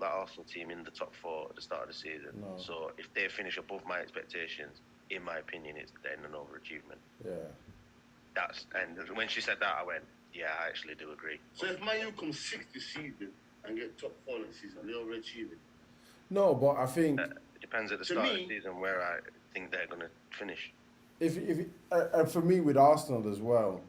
that Arsenal team in the top 4 at the start of the season. No. So if they finish above my expectations, in my opinion, it's then an overachievement. Yeah. And when she said that, I went, yeah, I actually do agree. So if Man U comes 6th this season and get top 4 next season, they're overachieving? No, but I think it depends at the start of the season where I think they're going to finish. If for me with Arsenal as well,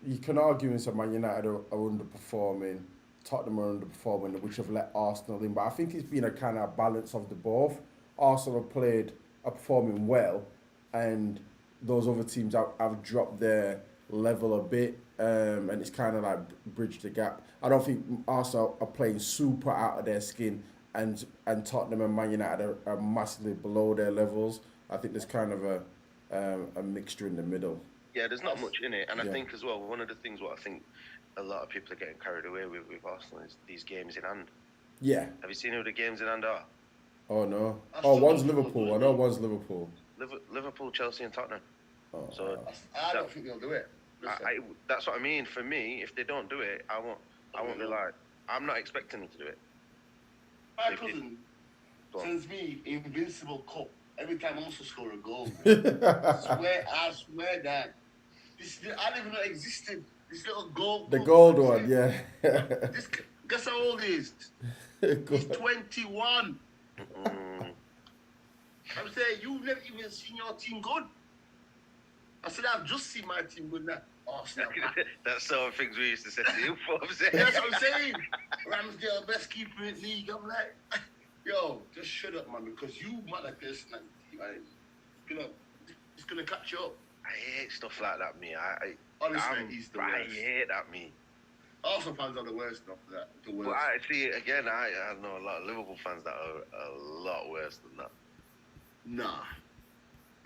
you can argue and say Man United are underperforming, Tottenham are underperforming, which have let Arsenal in. But I think it's been a kind of balance of the both. Arsenal are performing well, and those other teams have dropped their level a bit, and it's kind of like bridged the gap. I don't think Arsenal are playing super out of their skin, and Tottenham and Man United are massively below their levels. I think there's kind of a mixture in the middle. Yeah, there's not much in it, and I Yeah. think as well, one of the things what I think a lot of people are getting carried away with Arsenal is these games in hand. Yeah. Have you seen who the games in hand are? Oh no. That's Oh, still one's not Liverpool. I good, know though. one's Liverpool. Liverpool, Chelsea, and Tottenham. Oh, So I don't think they'll do it. Listen, that's what I mean. For me, if they don't do it, I won't be like, I'm not expecting them to do it. my cousin Go on. sends me Invincible Cup every time I also score a goal. I swear that I didn't even know it existed. This little goal. The cup, gold I'm one, saying, yeah. Guess how old he is? He's 21. I'm saying, you've never even seen your team good. I said, I've just seen my team good now. Arsenal. That's some things we used to say to you. That's what I'm saying. Ramsdale, best keeper in the league. I'm like, yo, just shut up, man, because you might like personality, man. It's gonna catch you up. I hate stuff like that, me. Honestly, he's the I worst. hate that, me. Arsenal fans are the worst after that. The worst. But I see, again, I know a lot of Liverpool fans that are a lot worse than that. Nah.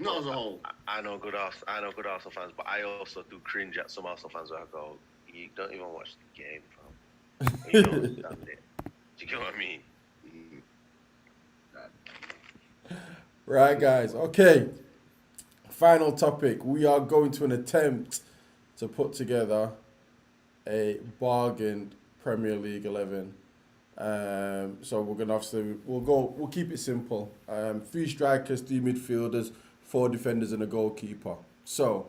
Not as a whole. I know good Arsenal fans, but I also do cringe at some Arsenal fans where I go, you don't even watch the game, fam. You don't understand it. Do you get what I mean? Right, guys. Okay. Final topic. We are going to an attempt to put together a bargain Premier League 11. So we're gonna we'll keep it simple. 3 strikers, 3 midfielders, 4 defenders, and a goalkeeper. So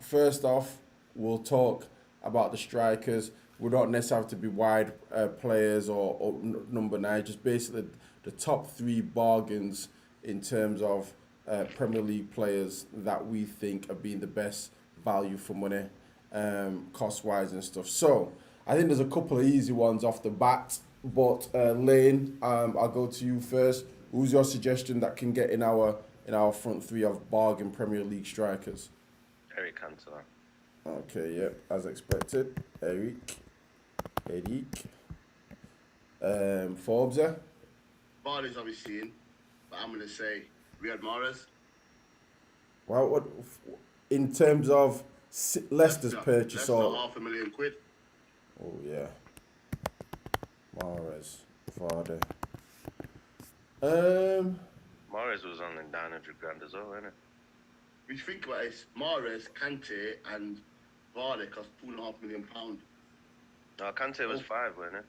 first off, we'll talk about the strikers. We don't necessarily have to be wide players or number 9. Just basically the top 3 bargains in terms of Premier League players that we think are being the best value for money, cost-wise and stuff. So I think there's a couple of easy ones off the bat, but Lane, I'll go to you first. Who's your suggestion that can get in our front 3 of bargain Premier League strikers? Eric Cantona. Okay, yep, as expected. Eric. Forbes, yeah? Vardy's obviously in, but I'm going to say Riyad Mahrez. Well, what in terms of Leicester's purchase Leicester, or? £500,000. Oh yeah, Mahrez, Vardy. Mahrez was on in 900 grand as well, wasn't it? If you think about it, Mahrez, Kante, and Vardy cost £2.5 million. No, Kante was 5, wasn't it?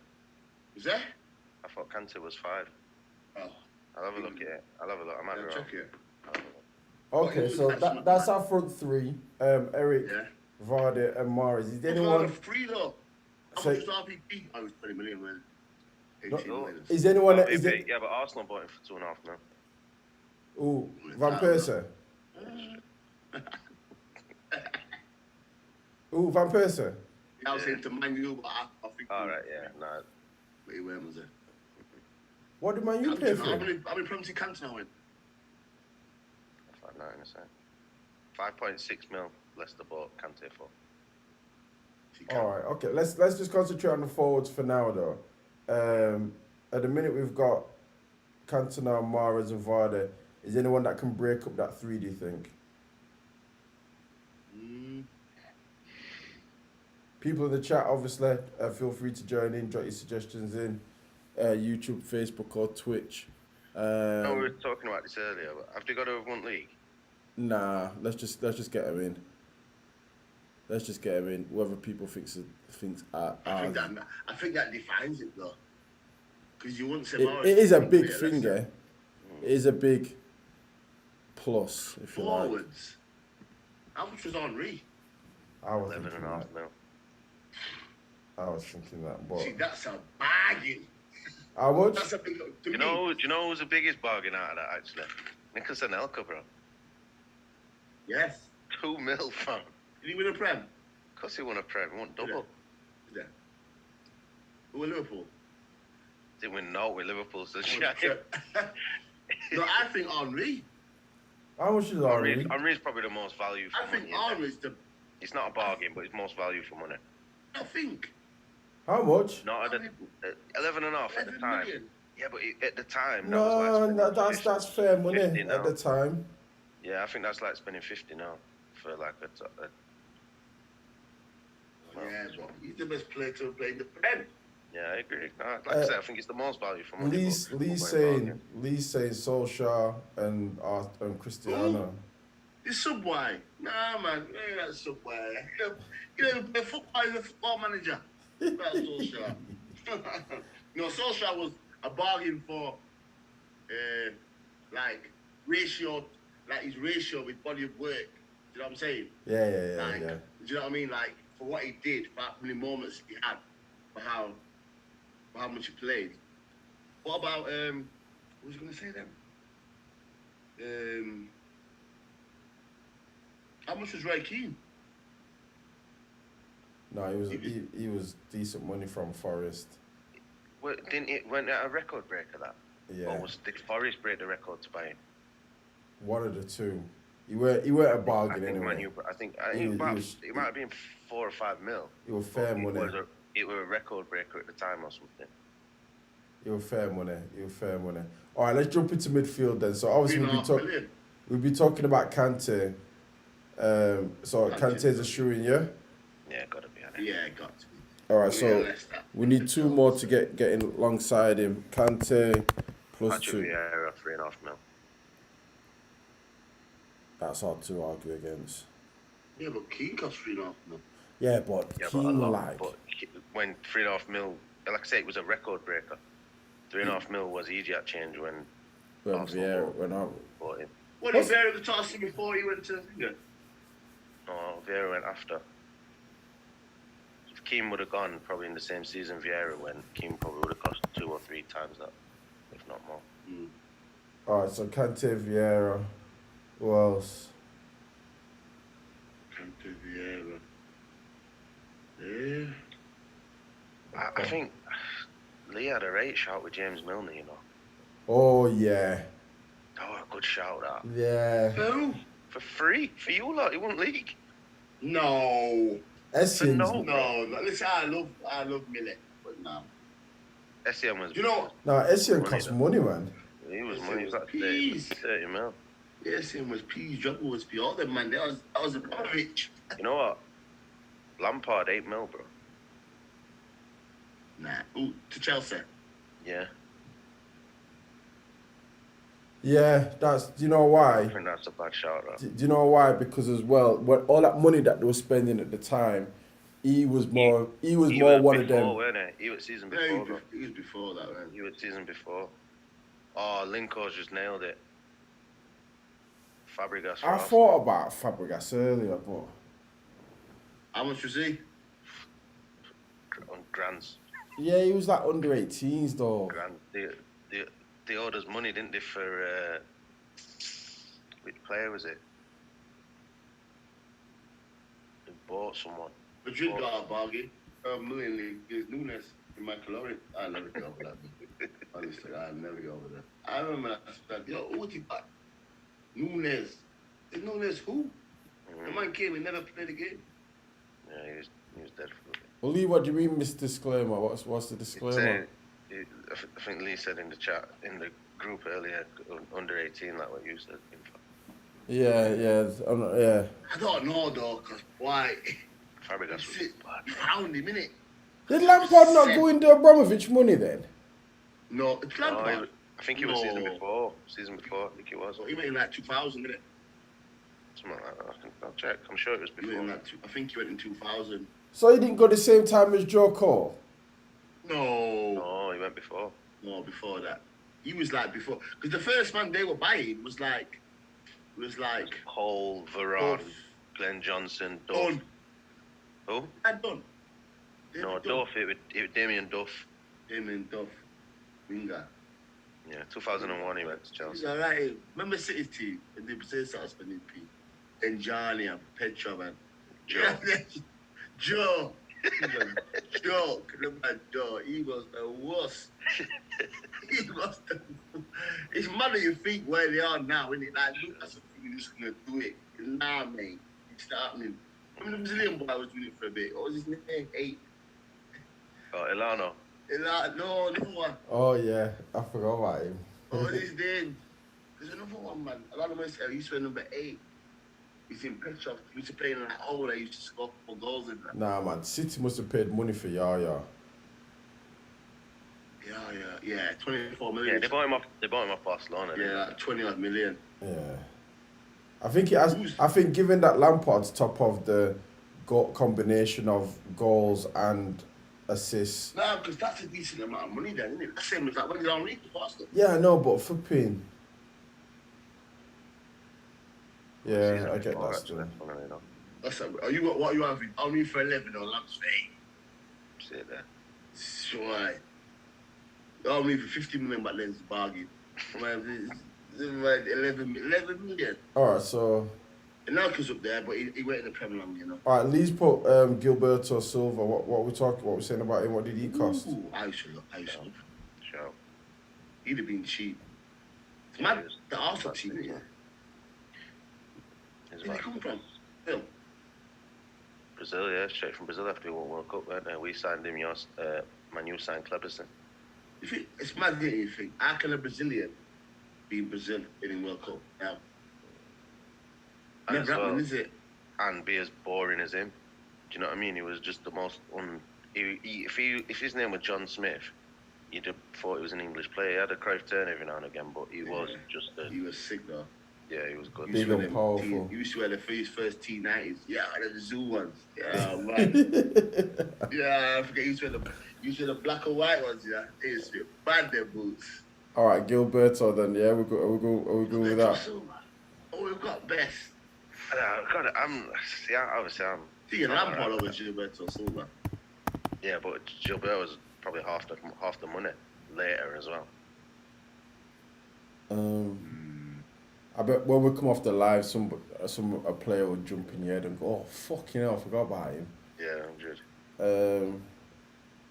Was that? I thought Kante was 5. Oh. I'll have a look at it. I might be wrong. Check it. Okay, so that's our front 3. Eric, Yeah. Vardy, and Mahrez. Is there Anyone? anyone? Free though. How So- much was RPP? I was 20 million, man. 18 No. million. Is anyone? But Is it? yeah, but Arsenal bought him for 2.5 mil. Ooh, Van Persie. Ooh, Van Persie. I was saying to Man U, but I think. All right, yeah, no. But he went, was it? What did Man U pay for How him? many Premier League Cantona win? I'll find that in a sec. 5.6 mil Leicester bought Kante for. All right, okay. Let's just concentrate on the forwards for now, though. At the minute, we've got Cantona, Mahrez, and Vardy. Is there anyone that can break up that 3? Do you think? People in the chat, obviously, feel free to join in, drop your suggestions in YouTube, Facebook, or Twitch. No, we were talking about this earlier, but have they got over one league? Nah, let's just get them in. Let's just get them in. Whoever people thinks are. I think that defines it though, because you wouldn't say It is a big thing, eh? It is a big plus, if you like. Forwards. How much was Henry? I was 11.5 thinking that. mil. I was thinking that, but See, that's a bargain. how much? That's a big. To Do you know who's the biggest bargain out of that, actually? Nicholas Anelka, bro. Yes. 2 mil, fam. Did he win a Prem? course he won a Prem. He won double. Yeah. Who were Liverpool? Didn't win no with Liverpool. So No, I think Henry. How much is Henry? Henry's probably the most value for money. Henry's the... It's not a bargain, but it's most value for money. I think. How much? Not at 11 and a half at the time. Million. Yeah, but at the time, No, that's fair money at now. the time. Yeah, I think that's like spending 50 now for like a yeah, but he's the best player to play in the Prem. Yeah, I agree. Like I said, I think it's the most value for money. Lee's saying Solskjaer and Cristiano. This Subway. Nah, man. Yeah, that's Subway. You know, play football as a football manager. That's Solskjaer. No, Solskjaer was a bargain for, like, ratio, like his ratio with body of work. Do you know what I'm saying? Yeah. Do you know what I mean? Like, for what he did, for how many moments he had, for how much he played. What about, what was I going to say then? How much was Roy Keane? No, he was decent money from Forest. Well, didn't it went at a record breaker that? Yeah. Or did Forest break the record to buy him? One of the two. He weren't a bargain anyway. I think it might have been 4 or 5 mil. It was fair money. It was a record breaker at the time or something. It was fair money. All right, let's jump into midfield then. So obviously we'll be talking about Kante. So Kante's a shoo-in, yeah? Yeah, gotta be. Yeah, got to be. All right, so we need 2 more to get in alongside him. Kante plus 2. Vieira, 3.5 mil. That's hard to argue against. Yeah, but Keane cost 3.5 mil. Yeah, but Keane But when 3.5 mil, like I say, it was a record breaker. 3.5 mil was easier change when Vieira went out. Bought him. What did Vieira toss him before he went to? Yeah. No, Vieira went after. If Keane would have gone probably in the same season Vieira went, Keane probably would have cost 2 or 3 times that, if not more. All right, so Kante, Vieira. Who else? Kante, Vieira. Yeah. I think Lee had a rate shout with James Milner, you know. Oh, yeah. Oh, a good shout that. Yeah. Who? For free? For you lot? He won league? No. Essien. No. Listen, I love Millet, but no. Essien was... You know... No, Essien cost money, man. He was money. He was like 30 mil. Yeah, Essien was peas. Jumper was peas. All them, man. That was a rich. You know what? Lampard, 8 mil, bro. Nah. Ooh, to Chelsea. Yeah. Yeah, do you know why? I think that's a bad shout out. Do you know why? Because as well, all that money that they were spending at the time, he was more one of them. He was season before. He was before that, man. He was season before. Oh, Linko's just nailed it. Fabregas. I thought about Fabregas earlier, but how much was he? On grands. Yeah, he was like under 18s though. Grand. They owed us money, didn't they, for which player was it? They bought someone. Madrid got a bargain. Million League. Nunes in my Calori. I'll never go over that. Honestly, I'll never go over that. I remember that. Yo, who would he buy? Nunes. Is Nunes who? The man came and never played the game. Yeah, he was dead for it. Well, Lee, what do you mean, Miss Disclaimer? What's the disclaimer? I think Lee said in the chat, in the group earlier, under 18, like what you said. Yeah. I don't know though, because why? Fabregas was bad. Found him, innit? Did Lampard not go into Abramovich money then? No, it's Lampard. I think he was season before. I think he was. So he went in like 2000, innit? Something like that. I'll check. I'm sure it was before. I think he went in 2000. So he didn't go the same time as Joe Cole? No, he went before. No, before that. He was like before. Because the first man they were buying was like Cole, Varane, Glenn Johnson, Duff. Done. Who? And done. No, Duff. It was Damien Duff. Damien Duff. Winger. Yeah, 2001 he went to Chelsea. He's alright. Remember City's team? And they started spending P. Then Johnny and Petrov and... Joe. Joe. He was a joke. Look at Joe. He was the worst. He was the. It's mad that you think where they are now, isn't it? Like, look, that's the thing, you're just gonna do it. Nah, mate. It's happening. I mean, the Brazilian boy was doing it for a bit. What was his name? 8. Oh, Ilano. No one. Oh yeah, I forgot about him. What was his name? There's another one, man. A lot of us he used to wear number 8. He's in Petrov. He used to play in like I used to score 4 goals in that. Nah, man. City must have paid money for Yaya. Yeah. 24 million. Yeah, they bought him off Barcelona. Yeah, like 20 odd million. Yeah. I think it has. I think given that Lampard's top of the combination of goals and assists. No, because that's a decent amount of money then, isn't it? The same as like when he's on league for Arsenal. Yeah, I know, but flipping. Yeah, I get that still. That's are you what are you having? Only for 11 or Lamps for 8? See it there. Sure. Only for 50 million, but then it's a bargain. 11 million. Alright, so. Anelka's up there, but he went in the Premier League, you know. Alright, Lee's put Gilberto Silva. What we saying about him? What did he cost? Ooh, I should look. Sure. He'd have been cheap. It's mad. The Arsenal team, isn't it? Where did he come from? Phil? Brazil, yeah, straight from Brazil after he won World Cup, weren't they? We signed him, Man U signed Kleberson. It's mad, didn't you think? How can a Brazilian be in Brazil in World Cup now? Never happened, is it? And be as boring as him. Do you know what I mean? He was just the most if his name was John Smith, you'd have thought he was an English player. He had a Cruyff turn every now and again, but he was just He was sick though. Yeah, he was good. Big and powerful. He used to wear the first T90s. Yeah, the Zoo ones. Yeah, man. Yeah, I forget. He used to wear the black and white ones. Yeah, he used to bad their boots. All right, Gilberto. Then yeah, we go with that. Oh, we've got best. Obviously I'm. See, Lampard over Gilberto Silva. Yeah, but Gilberto was probably half the money later as well. I bet when we come off the live, a player would jump in your head and go, "Oh fucking hell, I forgot about him." Yeah, 100.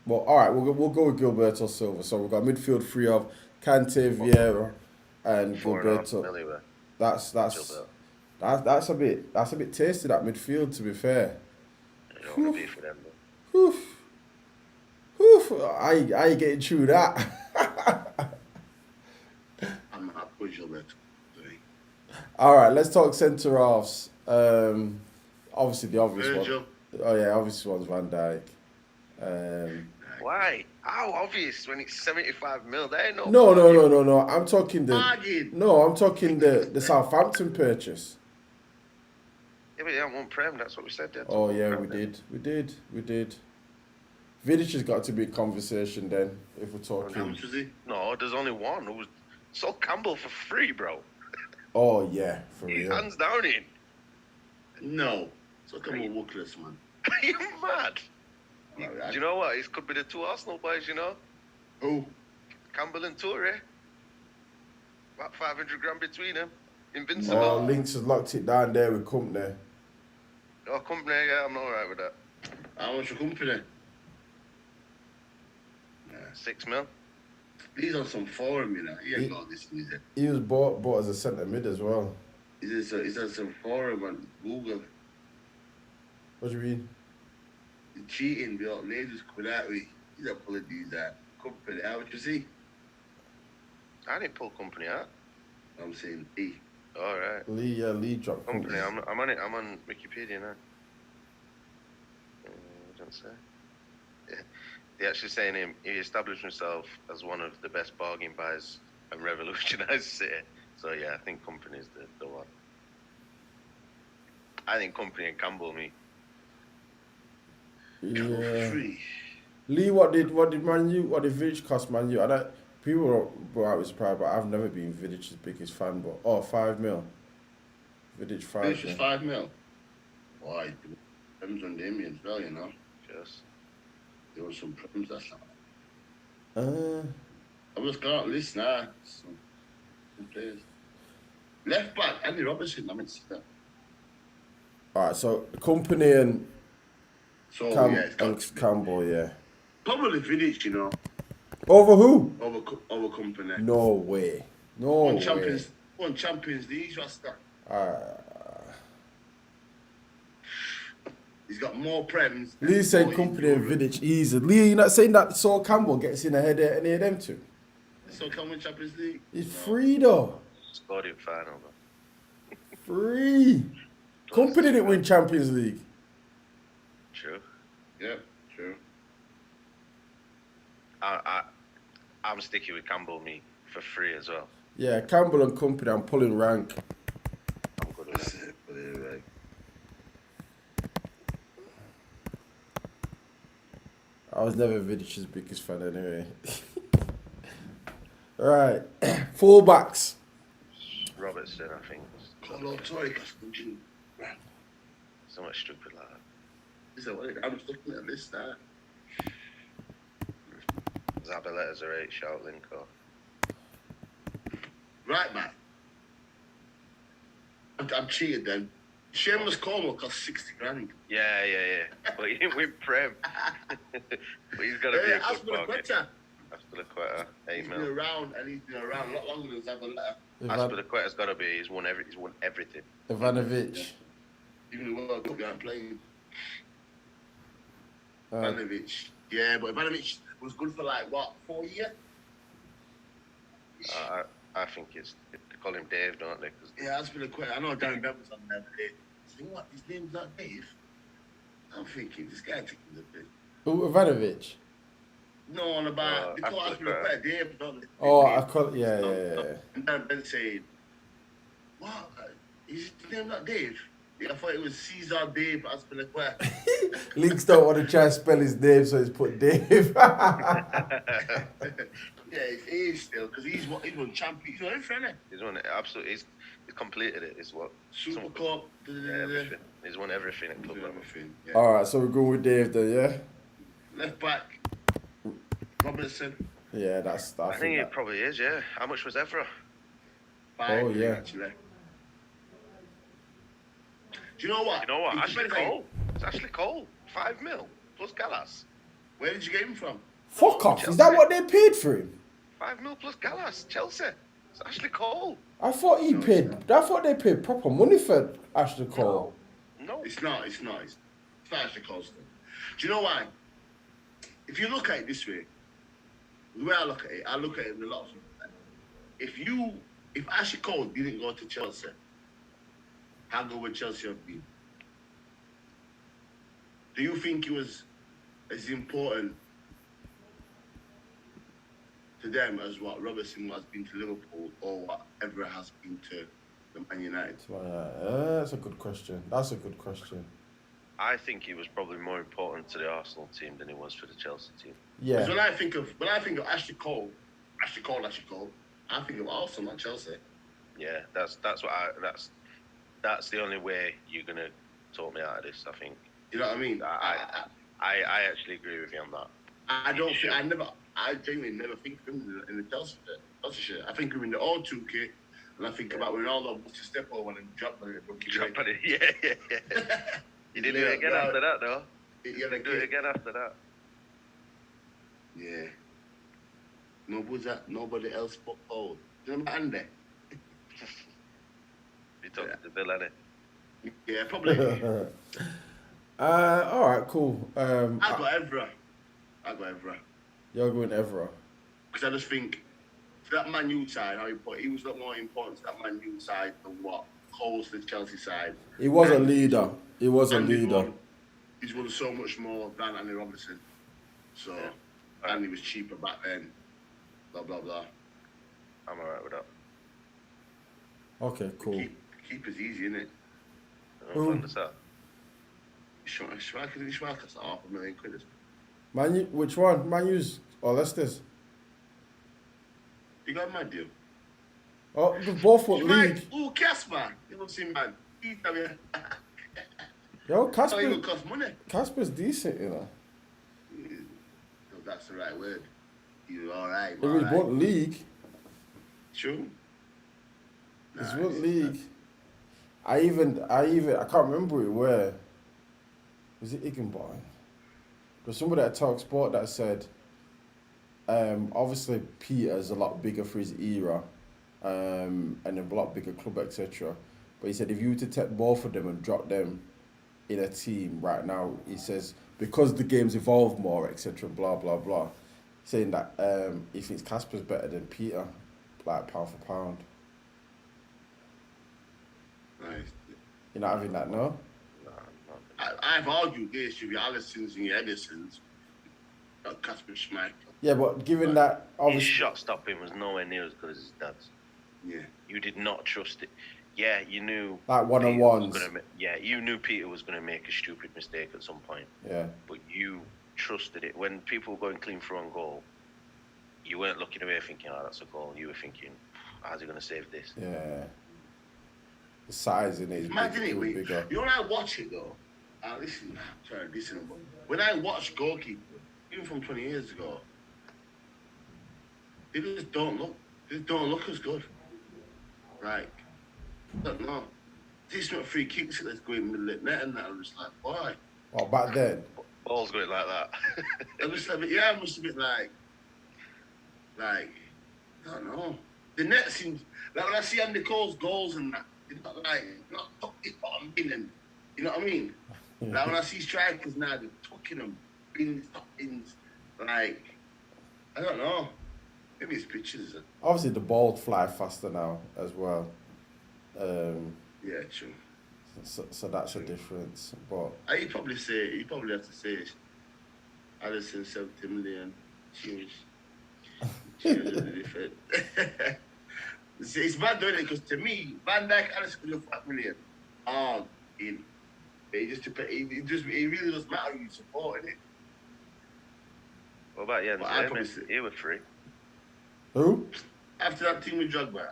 Well, all right, we'll go with Gilberto Silva. So we've got midfield 3 of Kante, Vieira, and Gilberto. That's a bit tasty, that midfield, to be fair. You don't want to be for them, though. I ain't getting through that. I'm not with Gilberto. All right, let's talk centre halves. Obviously the obvious Virgil. one. Oh yeah, obvious one's Van Dijk. Why? How obvious when it's 75 mil? There ain't no. No. I'm talking Bargain. I'm talking the Southampton purchase. Yeah, but you haven't won Prem. That's what we said. Oh yeah, we did. Vidic has got to be a conversation then, if we're How talking. much was he? No, there's only one. Who was sold Campbell for free, bro. Oh yeah, for He's real. hands down in. No. So come on, Wookless, man. Are you mad? Do you know what? It could be the 2 Arsenal boys, you know? Who? Campbell and Toure. About 500 grand between them. Invincible. Oh, Lynx has locked it down there with Company. Oh, Company, yeah, I'm alright with that. How much your company? 6 mil. He's on some forum, you know. He ain't got this music. He was bought as a centre mid as well. He's on some forum on Google. What do you mean? He's cheating, bro. Ladies coming out with. He's not pulling these out. Company, how much you see? I didn't pull Company out. I'm saying E. Alright. Lee dropped Company, I'm on it. I'm on Wikipedia now. Don't say. Yeah. They're actually saying he established himself as one of the best bargain buys and revolutionised City. So yeah, I think Company is the one. I think Company and Campbell me. Yeah. Free. Lee, what did Vidic cost Man U? People were out with surprise, but I've never been Vidic's biggest fan. But 5 mil. Vidic 5 mil. It's just 5 mil. Why? Prems on Damien as well, you know. Yes. There were some Prems, that's not. I was got a list now. Some players. Left back, Andy Robertson, I mean, see that. Alright, so Company and So yeah, it's got to be. Campbell, yeah. Probably Vidic, you know, Over who? over company. No way. No Won way. Champions League, Rasta. He's got more prems. Lee said company and Vidic easy. Lee, you're not saying that Saul Campbell gets in ahead of any of them two? So can win Champions League. He's free though. Scored in final, though. Free. Company didn't win Champions League. True. Yeah, true. I'm sticking with Campbell, me, for free as well. Yeah, Campbell and company, I'm pulling rank. I'm good with that. Right. I was never Vidic's biggest fan anyway. Right. Fullbacks. Robertson, I think. Sorry, So much stupid like that. I'm just looking at this now. Zabaleta's a right shout, Linko. Right, man. I'm cheated then. Shameless Cornwall cost 60 grand. Yeah. But he didn't win Prem. But he's got to be a good target. Aspilicueta, 8 mil. He's been around a lot longer than Zabaleta. Aspilicueta's got to be. He's won everything. Ivanovic. Even the World Cup, aren't playing. Ivanovic. Yeah, but Ivanovic was good for 4 years? I think they call him Dave, don't they? Yeah, Aspilicueta. I know Darren Bent was on there, but what? His name's not Dave? I'm thinking, this guy taking the piss. Who, Ivanovic? No, on about they call Aspilicueta Dave, don't they? Oh, I call yeah. And Darren Bent saying, what? Is his name not Dave? Yeah, I thought it was Caesar Dave Aspilicueta. Links don't want to try and spell his name, so he's put Dave. Yeah, it is still because he's won champion. He's won everything. He's won it absolutely. He's completed it. It's what Super Cup. everything. He's won everything at club level. Everything. Yeah. All right, so we're going with Dave then, yeah. Left back. Robertson. Yeah, that's. I think it probably is. Yeah. How much was Evra? 5 Oh, yeah. Actually. Do you know what? Ashley Cole. It's Ashley Cole. 5 mil plus Gallas. Where did you get him from? Fuck off. Chelsea. Is that what they paid for him? 5 mil plus Gallas. Chelsea. It's Ashley Cole. I thought they paid proper money for Ashley Cole. No. It's not. It's not Ashley Cole's thing. Do you know why? If you look at it this way, the way I look at it in a lot of things. If Ashley Cole didn't go to Chelsea, how good would Chelsea have been? Do you think he was as important to them as what Robertson has been to Liverpool or what Evra has been to the Man United? That's a good question. I think he was probably more important to the Arsenal team than he was for the Chelsea team. Yeah. Because when I think of Ashley Cole, I think of Arsenal, not Chelsea. Yeah, that's the only way you're gonna talk me out of this. I think. You know what I mean? I actually agree with you on that. I genuinely never think of him in the Chelsea shirt. I think of him in the old 2K, and I think about Ronaldo to step over and drop on it. Yeah. You didn't do it again after that, though. You didn't do it again after that. Yeah. Nobody else but Paul. Do you remember Andy? You talked to Bill, innit? Yeah, probably. All right, cool. I got Evra. You're going Evra. Because I just think, for that Man U side, he was a lot more important to that Man U side than what Cole's the Chelsea side. He was a leader. He's won so much more than Andy Robertson. So, and he was cheaper back then. Blah, blah, blah. I'm alright with that. Okay, cool. Keeper's easy, isn't it? What's that? Schmeicher's £500,000. Man U, which one? Man U's or Leicester's? You got my deal. Oh, they both want league. Oh, Casper. You don't see, man. Yo, It will cost money. Casper's decent, you know. No, that's the right word. You're alright. If we want league, True. it's what league. I can't remember it where. Was it Higginbotham? There's somebody at Talk Sport that said, obviously Peter's a lot bigger for his era, and a lot bigger club, etc. But he said if you were to take both of them and drop them in a team right now, he says because the game's evolved more, etc. Blah blah blah, saying that he thinks Casper's better than Peter, like pound for pound. Nice. You're not having that, no? I've argued this with your Allisons and your Edisons. Casper Schmeichel. Yeah, but given that His obviously, shot stopping was nowhere near as good as his dad's. Yeah. You did not trust it. Yeah, you knew. like Peter was one-on-ones. yeah, you knew Peter was going to make a stupid mistake at some point. Yeah. But you trusted it. When people were going clean through on goal, you weren't looking away thinking, oh, that's a goal. You were thinking, how's he going to save this? Yeah. The size in it is Imagine it, bigger. you know when I watch it though, listen, but when I watch goalkeepers, even from 20 years ago, they just don't look as good. Like, I don't know. Decent free kicks that's going in the middle of the net and that, I'm just like, why? Well, back then. Ball's going like that. I'm just like, yeah, I'm just a bit like, I don't know. The net seems, like when I see Andy Cole's goals and that, it's not like, not tucking bottom in and, you know what I mean? Like when I see strikers now, they're tucking them, bins, tuck-ins, like, I don't know. Maybe it's pictures. Obviously, the ball fly faster now as well. Yeah, true. So that's a difference. But You probably have to say Allison 70 million. She was really different. It's bad doing it because to me, Van Dijk, Allison could have 5 million. In. It really doesn't matter who you supporting it. What about Jens Well, I'd probably Lehmann? say- He was free. who? After that team with Drogba,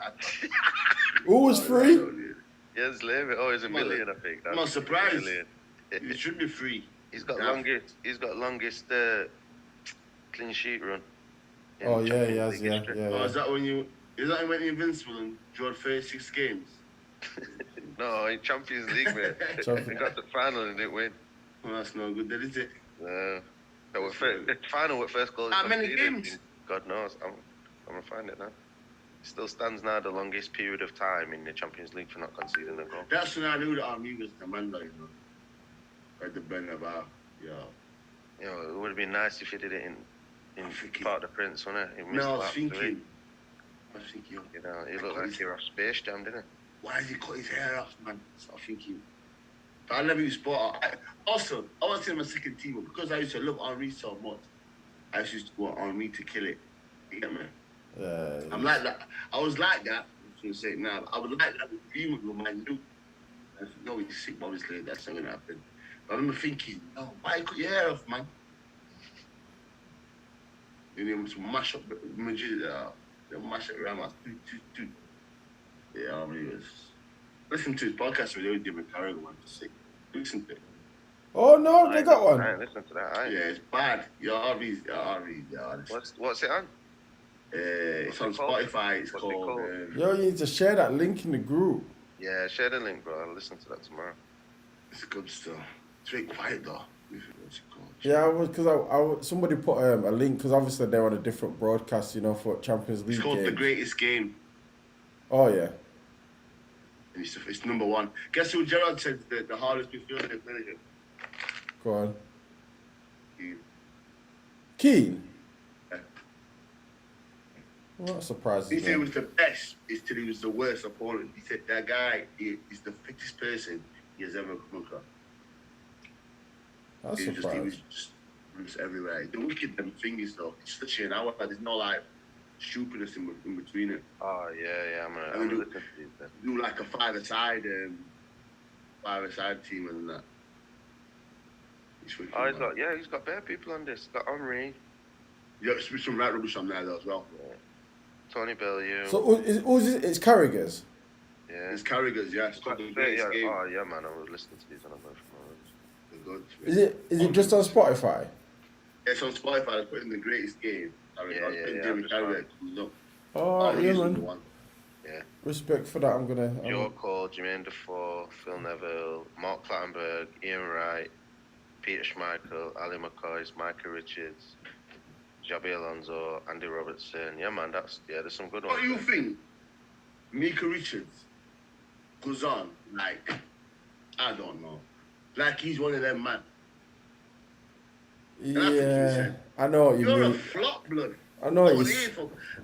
Who was free? Jens Lehmann. Oh, he's a million, I think. I'm not surprised. Million. It should be free. He's got Yeah. longest clean sheet run. in Oh, yeah, Champions he has, League yeah, history. yeah. Oh, is that when you went invincible and drew 36 games? No, in Champions League, mate. Champions- They got the final and didn't win. Well, that's no good, then, is it? The final with first goal. How many conceded, games? God knows. I'm gonna find it now. Still stands now the longest period of time in the Champions League for not conceding a goal. That's when I knew that Army was Commander, you know. At the Bernabeu, yeah. You know, it would have been nice if he did it in I'm thinking- Part of the Prince, wouldn't it? He missed No, I the was last thinking, three. yo, You know, he looked like he was off Space Jam, didn't why did he cut his hair off, man? So I'm thinking. But I never used sport. Also, I was in my second team, but because I used to love Henri so much, I used to want Henri to kill it. You get me? I'm like that. I was like that. I'm going to say it now. I was like that with Greenwood with my new. I said, no, he's sick, obviously. That's not going to happen. But I remember thinking, no, why cut your hair off, man? And then to mash up Madrid, they mash it around. Yeah, I mean, it was. Listen to his podcast with David Carragher one for sick. Listen to it. Oh no, they got I one. ain't listened to that. Yeah, it's bad. What's it on? It's on What's it called? Spotify. It's What's it called. called? Yo, you need to share that link in the group. Yeah, share the link, bro. I'll listen to that tomorrow. It's good stuff. It's very quiet though. What's it called? Yeah, I was because somebody put a link because obviously they're on a different broadcast, you know, for Champions League It's called games. The Greatest Game. Oh yeah. And it's number one. Guess who Gerard said the hardest midfielder in Belgium? Go on. He- Keane. Yeah. Well, that surprises He said he me. was the best till he was the worst opponent. He said that guy is the fittest person he has ever come across. That's He was surprising. just everywhere. The wicked them things though. It's literally an hour. There's no like stupidness in between it. Oh, yeah, I'm I gonna mean, listen to these then. Do like a five-a-side team and that. It's wicked, Oh, man. he's got better people on this. He's got Henri, Yeah, there's some right rubbish on there though as well. Tony Bellew. So it's Carragher's. yeah. There's Carragher's, yeah. It's called The Greatest Game. Oh, yeah, man. I was listening to these and I'm going from They're good. Is it just on Spotify? It's on Spotify. I put in The Greatest Game. Yeah, David Carragher comes up. Oh yeah, he's man. number one. Respect for that. I'm gonna. Joe Cole, Jermaine Defoe, Phil Neville, Mark Clattenburg, Ian Wright, Peter Schmeichel, Ali McCoy, Micah Richards, Javi Alonso, Andy Robertson. Yeah, man, there's some good ones. What do you think? Micah Richards goes on like, I don't know, like he's one of them, man. Yeah, I know what you You're mean. a flop, blood. I know what you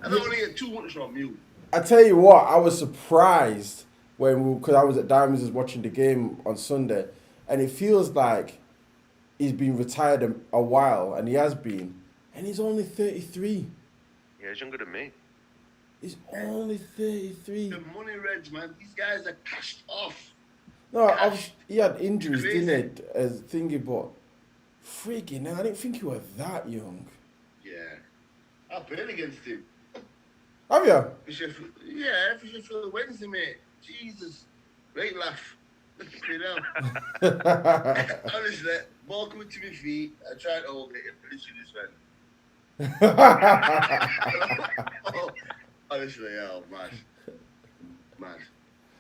I don't want to hear too much from you. I tell you what, I was surprised because I was at Diamonds watching the game on Sunday, and it feels like he's been retired a while, and he has been, and he's only 33. Yeah, he's younger than me. He's only 33. The money reds, man. These guys are cashed off. No, obviously he had injuries, didn't he? As thingy, but freaking, I didn't think he was that young. Yeah, I played against him. Have you? For Sheffield Wednesday, mate. Jesus, great laugh. You know. Honestly, ball coming to my feet. I tried to hold it. Literally just went. Honestly, oh man,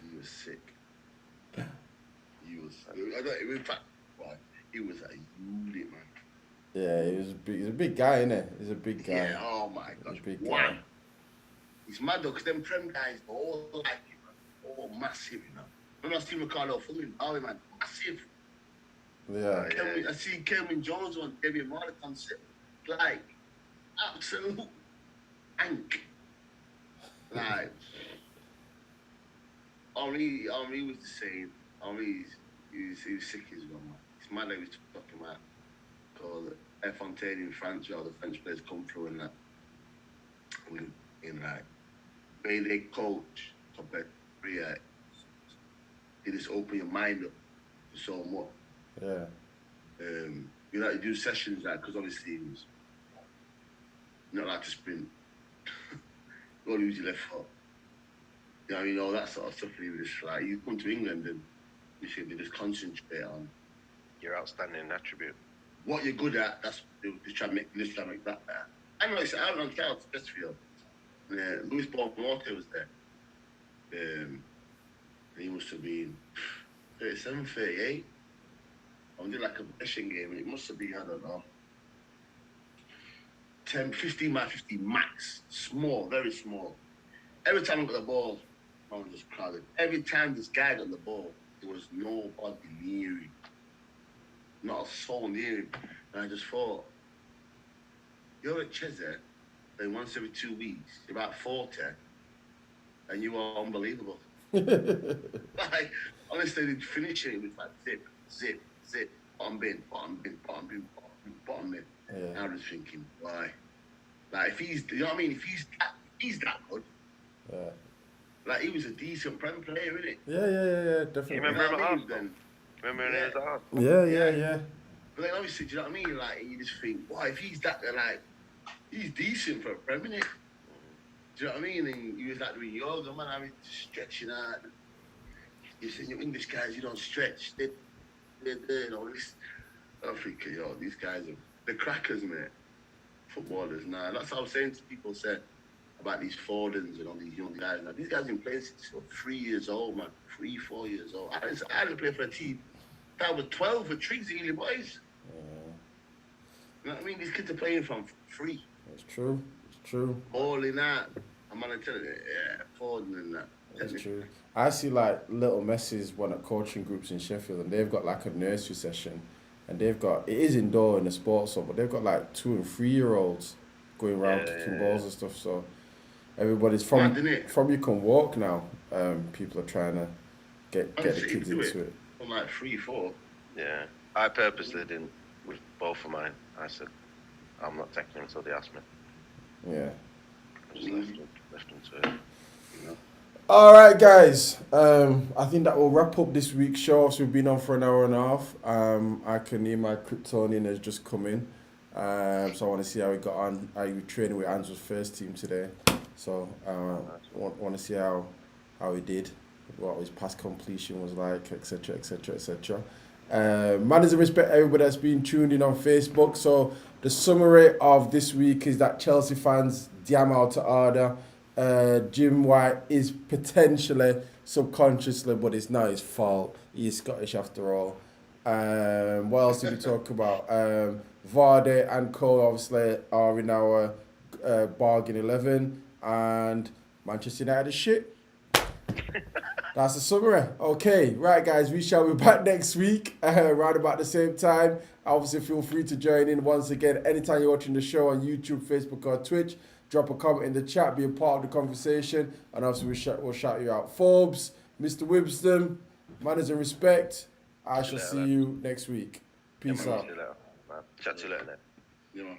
he was sick. He was. I don't. In fact, he was a unit, man. Yeah, he's a big guy, innit? He's a big guy. Yeah. Oh my gosh. Wow. He's mad though, because them Prem guys are all like him, man. All massive, you know. When I see Ricardo Fulham, man, massive. Yeah. I see Kelvin Jones on David Marley concept. Like, absolute ank. Like, Henri was the same. Henri, he was sick as well, man. It's mad that he was talking about called Fontaine in France, where all the French players come through and that. In like, way they coach compared to Korea, they just open your mind up to so much. Yeah. You know, you do sessions like, because obviously it was not like to sprint. You use your left foot. You know what I mean? All that sort of stuff. And you just like, you come to England and you should be just concentrate on your outstanding attribute. What you're good at. That's just try to make that better. I know it's out on South Sheffield. Louis Paul Walker was there. He must have been 37, 38. I did like a blessing game, and it must have been, I don't know, 10, 15 by 15 max. Small, very small. Every time I got the ball, I was just crowded. Every time this guy got the ball, there was nobody near him. Not a soul near him. And I just thought, you're at Chester, then once every 2 weeks, you're about 40, and you are unbelievable. Like, honestly, they'd finish it with like zip, bottom bin. Yeah. And I was thinking, why? Like, if he's, you know what I mean? If he's that good. Yeah. Like, he was a decent Prem player, innit? Yeah, definitely. You remember him at Arsenal? Then, Remember when he was at Arsenal? Yeah. But then obviously, do you know what I mean? Like, you just think, why, if he's that, like, he's decent for a Prem, innit? Do you know what I mean? And he was like doing yoga, man. I mean, stretching out. You see, you English guys, you don't stretch. They you know, I'm thinking, these guys are the crackers, mate. Footballers, nah. That's what I was saying to people said about these Fordens and all these young guys. Now, these guys been playing since 3 years old, man. 3, 4 years old. I didn't play for a team that was 12 with Triggs Ely boys. You know what I mean? These kids are playing from free. It's true. All in that. I'm gonna tell you, Forden and that. It's true. I see like little Messi's one at coaching groups in Sheffield, and they've got like a nursery session, and they've got, it is indoor in the sports hub, but they've got like 2 and 3 year olds going around kicking balls and stuff. So everybody's from you can walk now. People are trying to get the kids into it. I'm like 3, 4. Yeah, I purposely didn't with both of mine. I said I'm not taking them until they ask me. Yeah. I just left them to it. All right, guys. I think that will wrap up this week's show. So we've been on for an hour and a half. I can hear my Kryptonian has just come in. So I want to see how he got on. He was training with Andrew's first team today. So want to see how he did, what his pass completion was like, etc. Manners and respect everybody that's been tuned in on Facebook. So the summary of this week is that Chelsea fans damn out to order. Jim White is potentially subconsciously, but it's not his fault. He's Scottish after all. What else did we talk about? Vardy and Co obviously are in our bargain 11, and Manchester United is shit. That's the summary. Okay, right, guys, we shall be back next week, around about the same time. Obviously, feel free to join in once again. Anytime you're watching the show on YouTube, Facebook, or Twitch, drop a comment in the chat, be a part of the conversation, and obviously we'll shout you out. Forbes, Mr. Wibston, manners and respect. I shall see you next week. Peace out. Chat to you later. Man. Yeah, man.